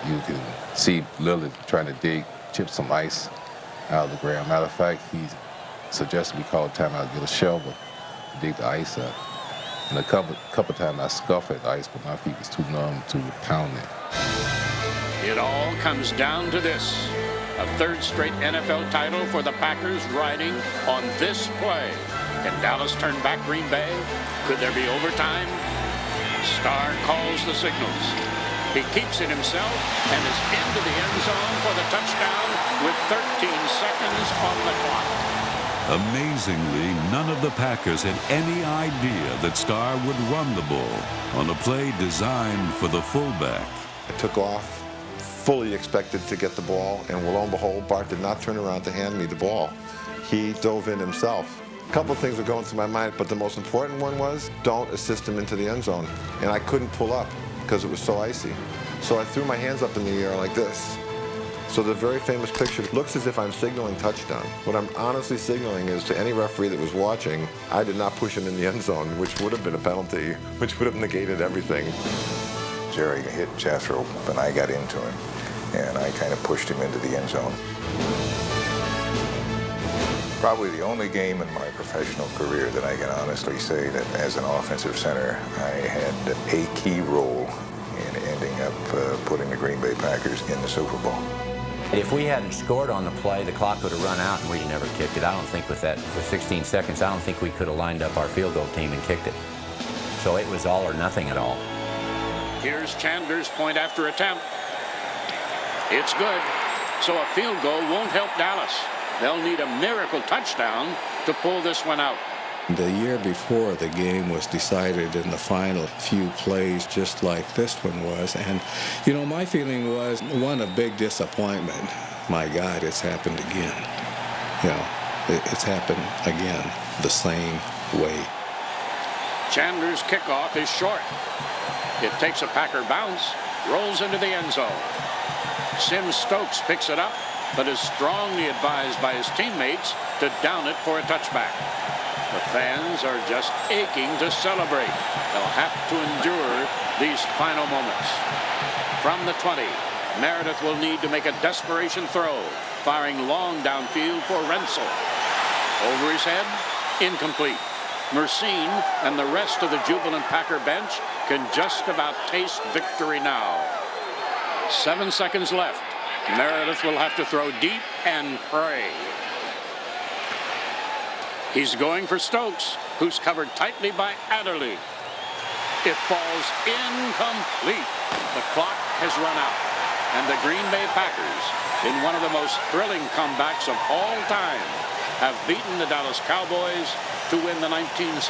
You can see Lillard trying to chip some ice out of the ground. Matter of fact, he suggested we call timeout, get a shovel to dig the ice up. And a couple times I scuffed at the ice, but my feet was too numb to pound it. It all comes down to this. A third straight NFL title for the Packers riding on this play. Can Dallas turn back Green Bay? Could there be overtime? Starr calls the signals. He keeps it himself and is into the end zone for the touchdown with 13 seconds on the clock. Amazingly, none of the Packers had any idea that Starr would run the ball on a play designed for the fullback. I took off, fully expected to get the ball, and lo and behold, Bart did not turn around to hand me the ball. He dove in himself. A couple of things were going through my mind, but the most important one was, don't assist him into the end zone. And I couldn't pull up because it was so icy. So I threw my hands up in the air like this. So the very famous picture looks as if I'm signaling touchdown. What I'm honestly signaling is to any referee that was watching, I did not push him in the end zone, which would have been a penalty, which would have negated everything. Jerry hit Jethro, and I got into him, and I kind of pushed him into the end zone. Probably the only game in my professional career that I can honestly say that as an offensive center, I had a key role in ending up putting the Green Bay Packers in the Super Bowl. If we hadn't scored on the play, the clock would have run out and we'd never kicked it. I don't think with 16 seconds, I don't think we could have lined up our field goal team and kicked it. So it was all or nothing at all. Here's Chandler's point after attempt. It's good. So a field goal won't help Dallas. They'll need a miracle touchdown to pull this one out. The year before, the game was decided in the final few plays just like this one was. And, you know, my feeling was one of big disappointment. My God, it's happened again. You know, it's happened again the same way. Chandler's kickoff is short. It takes a Packer bounce, rolls into the end zone. Sim Stokes picks it up, but is strongly advised by his teammates to down it for a touchback. The fans are just aching to celebrate. They'll have to endure these final moments. From the 20, Meredith will need to make a desperation throw, firing long downfield for Renzel. Over his head, incomplete. Mercine and the rest of the jubilant Packer bench can just about taste victory now. 7 seconds left. Meredith will have to throw deep and pray. He's going for Stokes, who's covered tightly by Adderley. It falls incomplete. The clock has run out. And the Green Bay Packers, in one of the most thrilling comebacks of all time, have beaten the Dallas Cowboys to win the 1967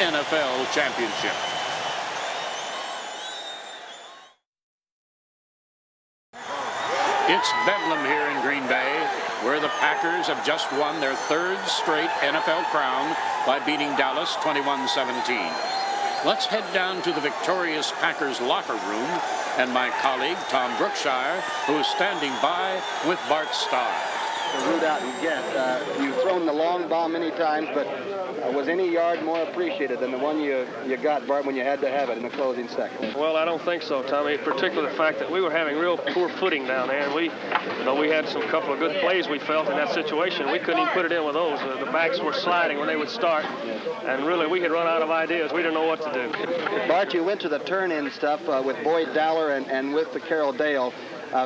NFL Championship. It's bedlam here in Green Bay, where the Packers have just won their third straight NFL crown by beating Dallas 21-17. Let's head down to the victorious Packers locker room and my colleague Tom Brookshire, who is standing by with Bart Starr. The root out you get. You've thrown the long ball many times, but was any yard more appreciated than the one you got, Bart, when you had to have it in the closing seconds? Well, I don't think so, Tommy. Particularly the fact that we were having real poor footing down there, and we had some couple of good plays we felt in that situation. We couldn't even put it in with those. The backs were sliding when they would start, and really we had run out of ideas. We didn't know what to do. Bart, you went to the turn-in stuff with Boyd Dowler and with the Carroll Dale.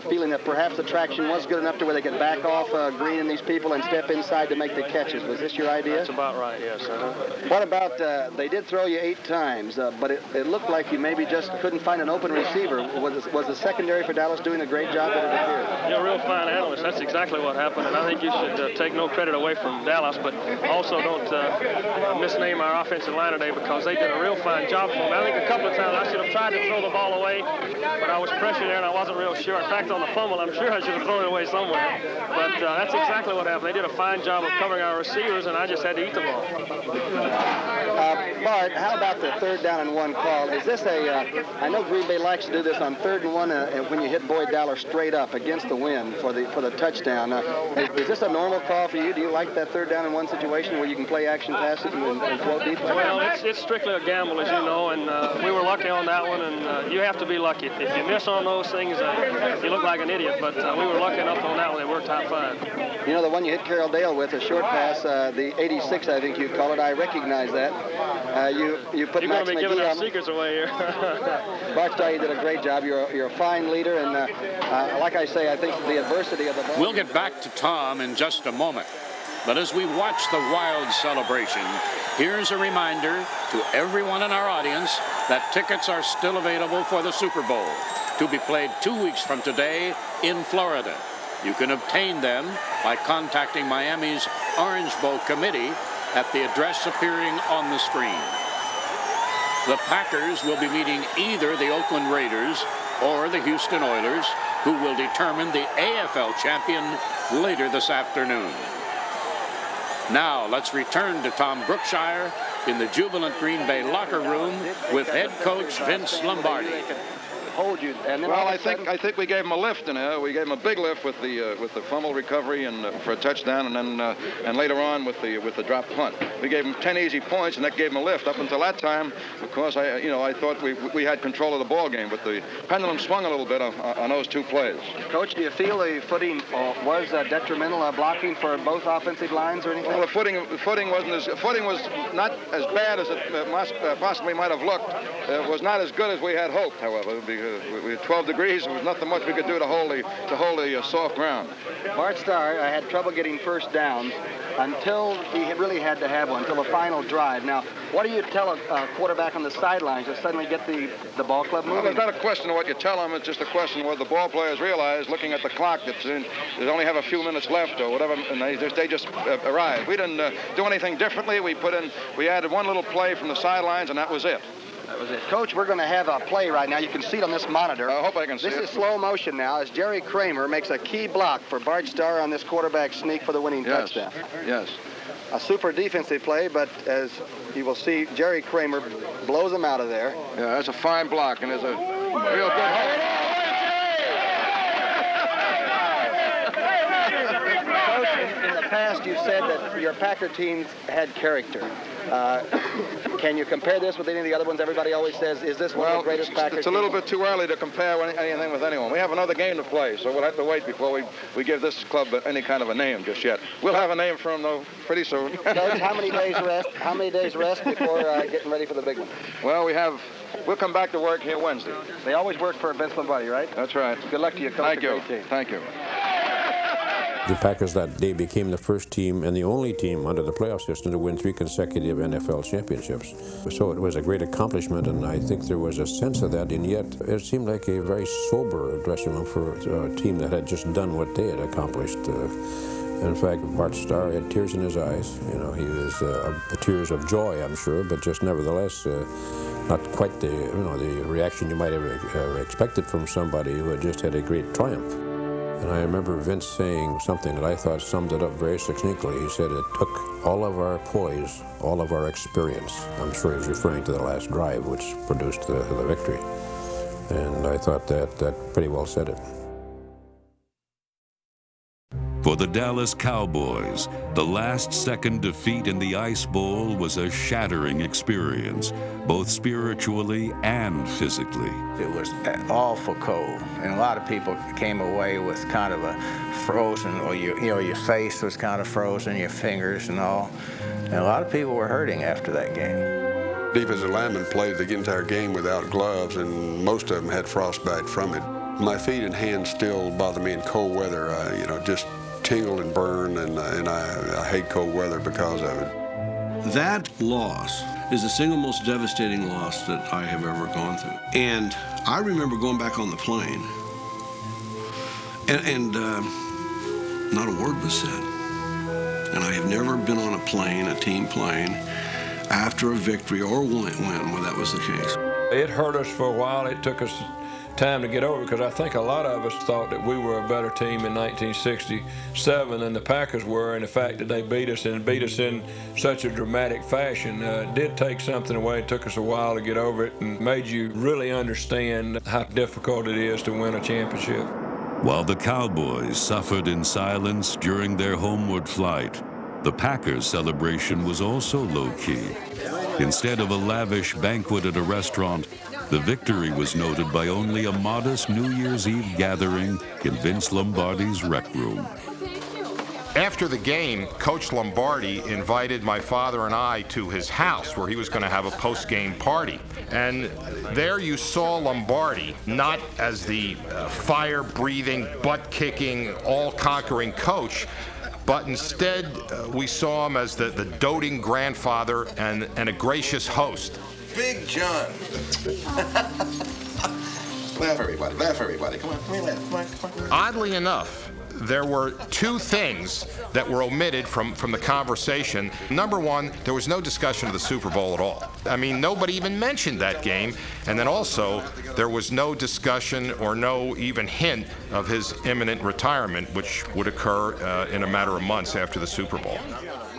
feeling that perhaps the traction was good enough to where they could back off Green and these people and step inside to make the catches. Was this your idea? That's about right, yes. What about, they did throw you 8 times, but it looked like you maybe just couldn't find an open receiver. Was the secondary for Dallas doing a great job that it appeared? You're a real fine analyst. That's exactly what happened, and I think you should take no credit away from Dallas, but also don't misname our offensive line today, because they did a real fine job for me. I think a couple of times I should have tried to throw the ball away, but I was pressured there and I wasn't real sure. In fact, on the fumble, I'm sure I should have thrown it away somewhere. But that's exactly what happened. They did a fine job of covering our receivers, and I just had to eat the ball. Bart, how about the 3rd down and 1 call? Is this I know Green Bay likes to do this on 3rd and 1 when you hit Boyd Dowler straight up against the wind for the touchdown. Is this a normal call for you? Do you like that 3rd down and 1 situation where you can play action passes and throw deep? Well, it's strictly a gamble, as you know, and we were lucky on that one, and you have to be lucky. If you miss on those things, you look like an idiot, but we were lucky enough on that one. They worked out fine. You know, the one you hit Carroll Dale with, a short pass, the 86, I think you call it. I recognize that. You put You're Max going to be giving our secrets away here. Bart Starr, you did a great job. You're a fine leader, and like I say, I think the adversity of the ball. We'll get back to Tom in just a moment. But as we watch the wild celebration, here's a reminder to everyone in our audience that tickets are still available for the Super Bowl, to be played 2 weeks from today in Florida. You can obtain them by contacting Miami's Orange Bowl Committee at the address appearing on the screen. The Packers will be meeting either the Oakland Raiders or the Houston Oilers, who will determine the AFL champion later this afternoon. Now let's return to Tom Brookshire in the jubilant Green Bay locker room with head coach Vince Lombardi. Hold you, and then well, I think we gave him a lift, we gave him a big lift with the fumble recovery and for a touchdown, and later on with the drop punt. We gave him 10 easy points, and that gave him a lift. Up until that time, of course, I thought we had control of the ball game, but the pendulum swung a little bit on those 2 plays. Coach, do you feel the footing was detrimental blocking for both offensive lines or anything? Well, the footing was not as bad as it possibly might have looked. It was not as good as we had hoped, however. We had 12 degrees. There was nothing much we could do to hold the soft ground. Bart Starr had trouble getting first down until he really had to have one, until the final drive. Now, what do you tell a quarterback on the sidelines to suddenly get the ball club moving? Well, it's not a question of what you tell them. It's just a question of whether the ball players realize, looking at the clock, that they only have a few minutes left or whatever, and they just arrive. We didn't do anything differently. We added one little play from the sidelines, and that was it. That was it. Coach, we're going to have a play right now. You can see it on this monitor. I hope I can see it. This is slow motion now as Jerry Kramer makes a key block for Bart Starr on this quarterback sneak for the winning touchdown. Yes. A super defensive play, but as you will see, Jerry Kramer blows him out of there. Yeah, that's a fine block, and there's a real good hold. Coach, in the past you said that your Packer teams had character. Can you compare this with any of the other ones? Everybody always says, is this one of the greatest Packer It's a little bit too early to compare anything with anyone. We have another game to play, so we'll have to wait before we give this club any kind of a name just yet. We'll have a name for them, though, pretty soon. Coach, how many days rest? How many days rest before getting ready for the big one? Well, we'll come back to work here Wednesday. They always work for Vince Lombardi, right? That's right. Good luck to you, Coach. Thank you. Thank you. The Packers that day became the first team and the only team under the playoff system to win 3 consecutive NFL championships. So it was a great accomplishment, and I think there was a sense of that, and yet it seemed like a very sober dressing room for a team that had just done what they had accomplished. In fact, Bart Starr had tears in his eyes. He was tears of joy, I'm sure, but just nevertheless not quite the reaction you might have expected from somebody who had just had a great triumph. And I remember Vince saying something that I thought summed it up very succinctly. He said it took all of our poise, all of our experience. I'm sure he was referring to the last drive, which produced the victory. And I thought that pretty well said it. For the Dallas Cowboys, the last-second defeat in the Ice Bowl was a shattering experience, both spiritually and physically. It was awful cold, and a lot of people came away with kind of a frozen, or your face was kind of frozen, your fingers and all. And a lot of people were hurting after that game. Defensive linemen played the entire game without gloves, and most of them had frostbite from it. My feet and hands still bother me in cold weather. You know, just tingle and burn, and I hate cold weather because of it. That loss is the single most devastating loss that I have ever gone through. And I remember going back on the plane, and not a word was said. And I have never been on a plane, a team plane, after a victory or win where that was the case. It hurt us for a while. It took us time to get over it, because I think a lot of us thought that we were a better team in 1967 than the Packers were, and the fact that they beat us in such a dramatic fashion did take something away. It took us a while to get over it and made you really understand how difficult it is to win a championship. While the Cowboys suffered in silence during their homeward flight, the Packers' celebration was also low-key. Instead of a lavish banquet at a restaurant, the victory was noted by only a modest New Year's Eve gathering in Vince Lombardi's rec room. After the game, Coach Lombardi invited my father and I to his house where he was going to have a post-game party. And there you saw Lombardi, not as the fire-breathing, butt-kicking, all-conquering coach, but instead we saw him as the doting grandfather and a gracious host. Big John. Laugh, everybody. Laugh, everybody. Come on, laugh. Come on. Oddly enough, there were two things that were omitted from the conversation. Number one, there was no discussion of the Super Bowl at all. I mean, nobody even mentioned that game. And then also, there was no discussion or no even hint of his imminent retirement, which would occur in a matter of months after the Super Bowl.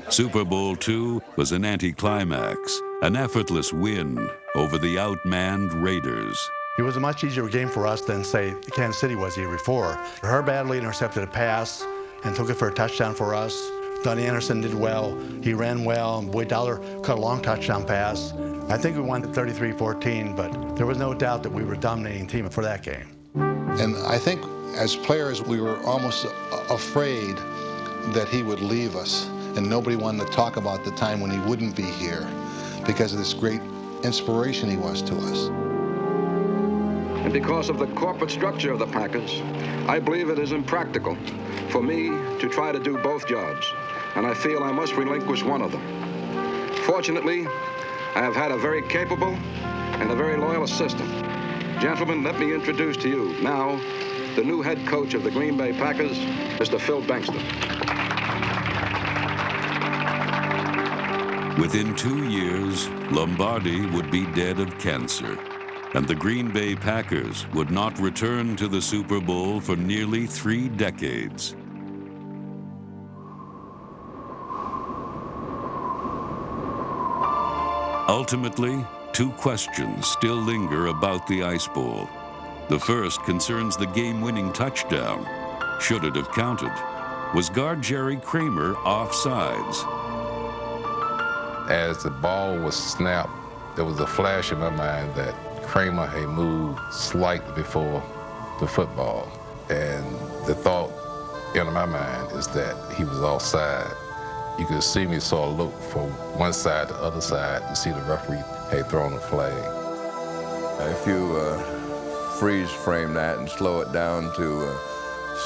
Super Bowl II was an anticlimax, an effortless win over the outmanned Raiders. It was a much easier game for us than, say, Kansas City was the year before. Herb Adley intercepted a pass and took it for a touchdown for us. Donnie Anderson did well. He ran well. And Boyd Dowler caught a long touchdown pass. I think we won 33-14, but there was no doubt that we were a dominating team for that game. And I think as players, we were almost afraid that he would leave us. And nobody wanted to talk about the time when he wouldn't be here because of this great inspiration he was to us. And because of the corporate structure of the Packers, I believe it is impractical for me to try to do both jobs, and I feel I must relinquish one of them. Fortunately, I have had a very capable and a very loyal assistant. Gentlemen, let me introduce to you now the new head coach of the Green Bay Packers, Mr. Phil Bengtson. Within 2 years, Lombardi would be dead of cancer, and the Green Bay Packers would not return to the Super Bowl for nearly 3 decades. Ultimately, 2 questions still linger about the Ice Bowl. The first concerns the game-winning touchdown. Should it have counted? Was guard Jerry Kramer offsides? As the ball was snapped, there was a flash in my mind that Kramer had moved slightly before the football. And the thought in my mind is that he was offside. You could see me sort of look from one side to the other side to see the referee had thrown a flag. If you freeze frame that and slow it down to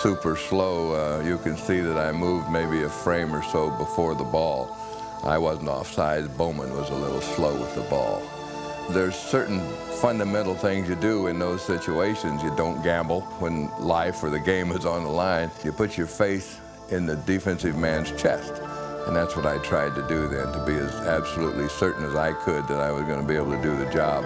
super slow, you can see that I moved maybe a frame or so before the ball. I wasn't offside. Bowman was a little slow with the ball. There's certain fundamental things you do in those situations. You don't gamble when life or the game is on the line. You put your face in the defensive man's chest. And that's what I tried to do then, to be as absolutely certain as I could that I was going to be able to do the job.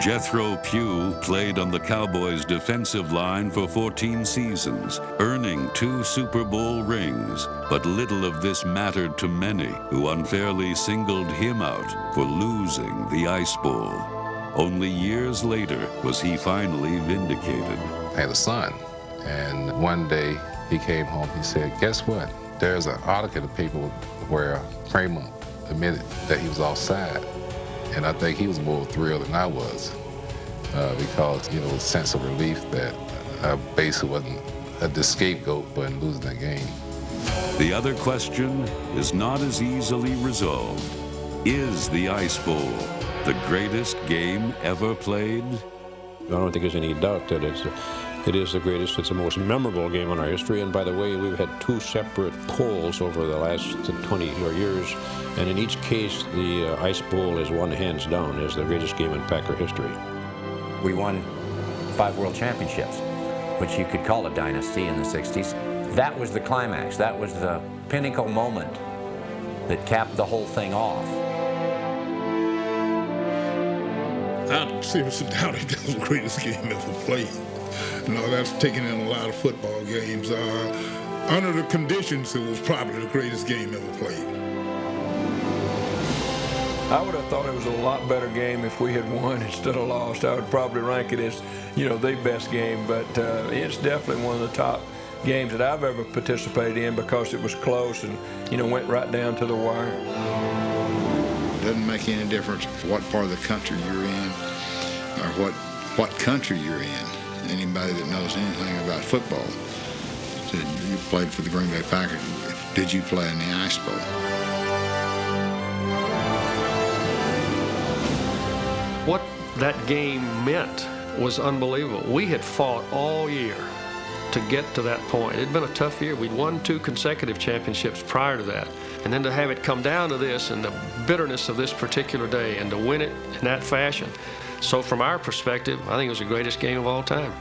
Jethro Pugh played on the Cowboys' defensive line for 14 seasons, earning 2 Super Bowl rings. But little of this mattered to many who unfairly singled him out for losing the Ice Bowl. Only years later was he finally vindicated. I had a son, and one day he came home, he said, guess what? There's an article in the paper where Kramer admitted that he was offside. And I think he was more thrilled than I was because, you know, a sense of relief that I basically wasn't the scapegoat for losing that game. The other question is not as easily resolved. Is the Ice Bowl the greatest game ever played? I don't think there's any doubt that it is the greatest, it's the most memorable game in our history. And by the way, we've had two separate polls over the last 20 years, and in each case, the Ice Bowl is won hands down as the greatest game in Packer history. We won 5 world championships, which you could call a dynasty in the 60s. That was the climax. That was the pinnacle moment that capped the whole thing off. I seriously doubt it. That was the greatest game ever played. No, that's taking in a lot of football games. Under the conditions, it was probably the greatest game ever played. I would have thought it was a lot better game if we had won instead of lost. I would probably rank it as, the best game, but it's definitely one of the top games that I've ever participated in because it was close and, went right down to the wire. It doesn't make any difference what part of the country you're in or what country you're in. Anybody that knows anything about football said you played for the Green Bay Packers. Did you play in the Ice Bowl? What that game meant was unbelievable. We had fought all year to get to that point. It had been a tough year. We'd won 2 consecutive championships prior to that. And then to have it come down to this and the bitterness of this particular day and to win it in that fashion. So from our perspective, I think it was the greatest game of all time.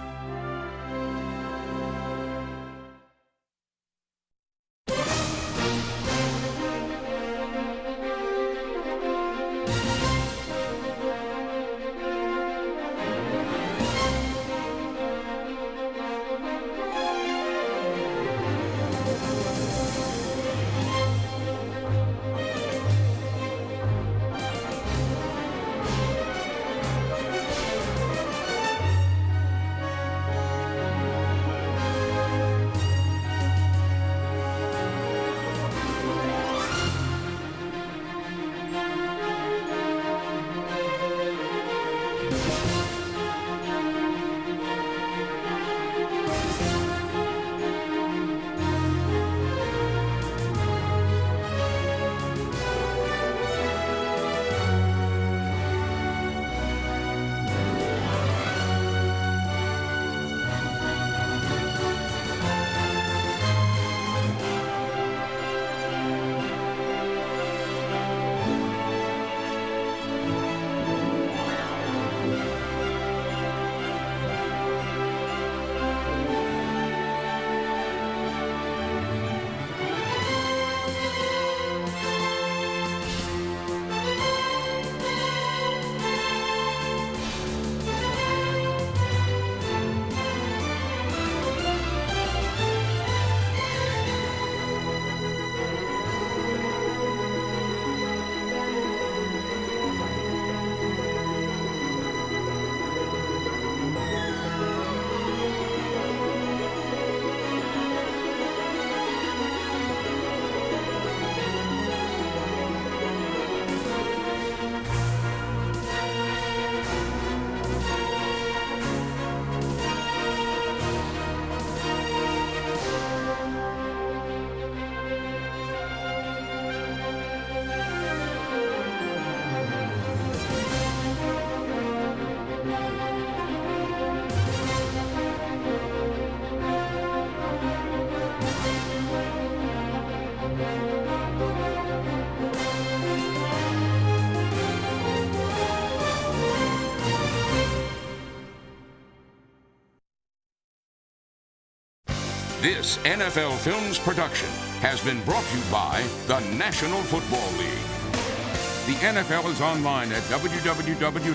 This NFL Films production has been brought to you by the National Football League. The NFL is online at www.nfl.com.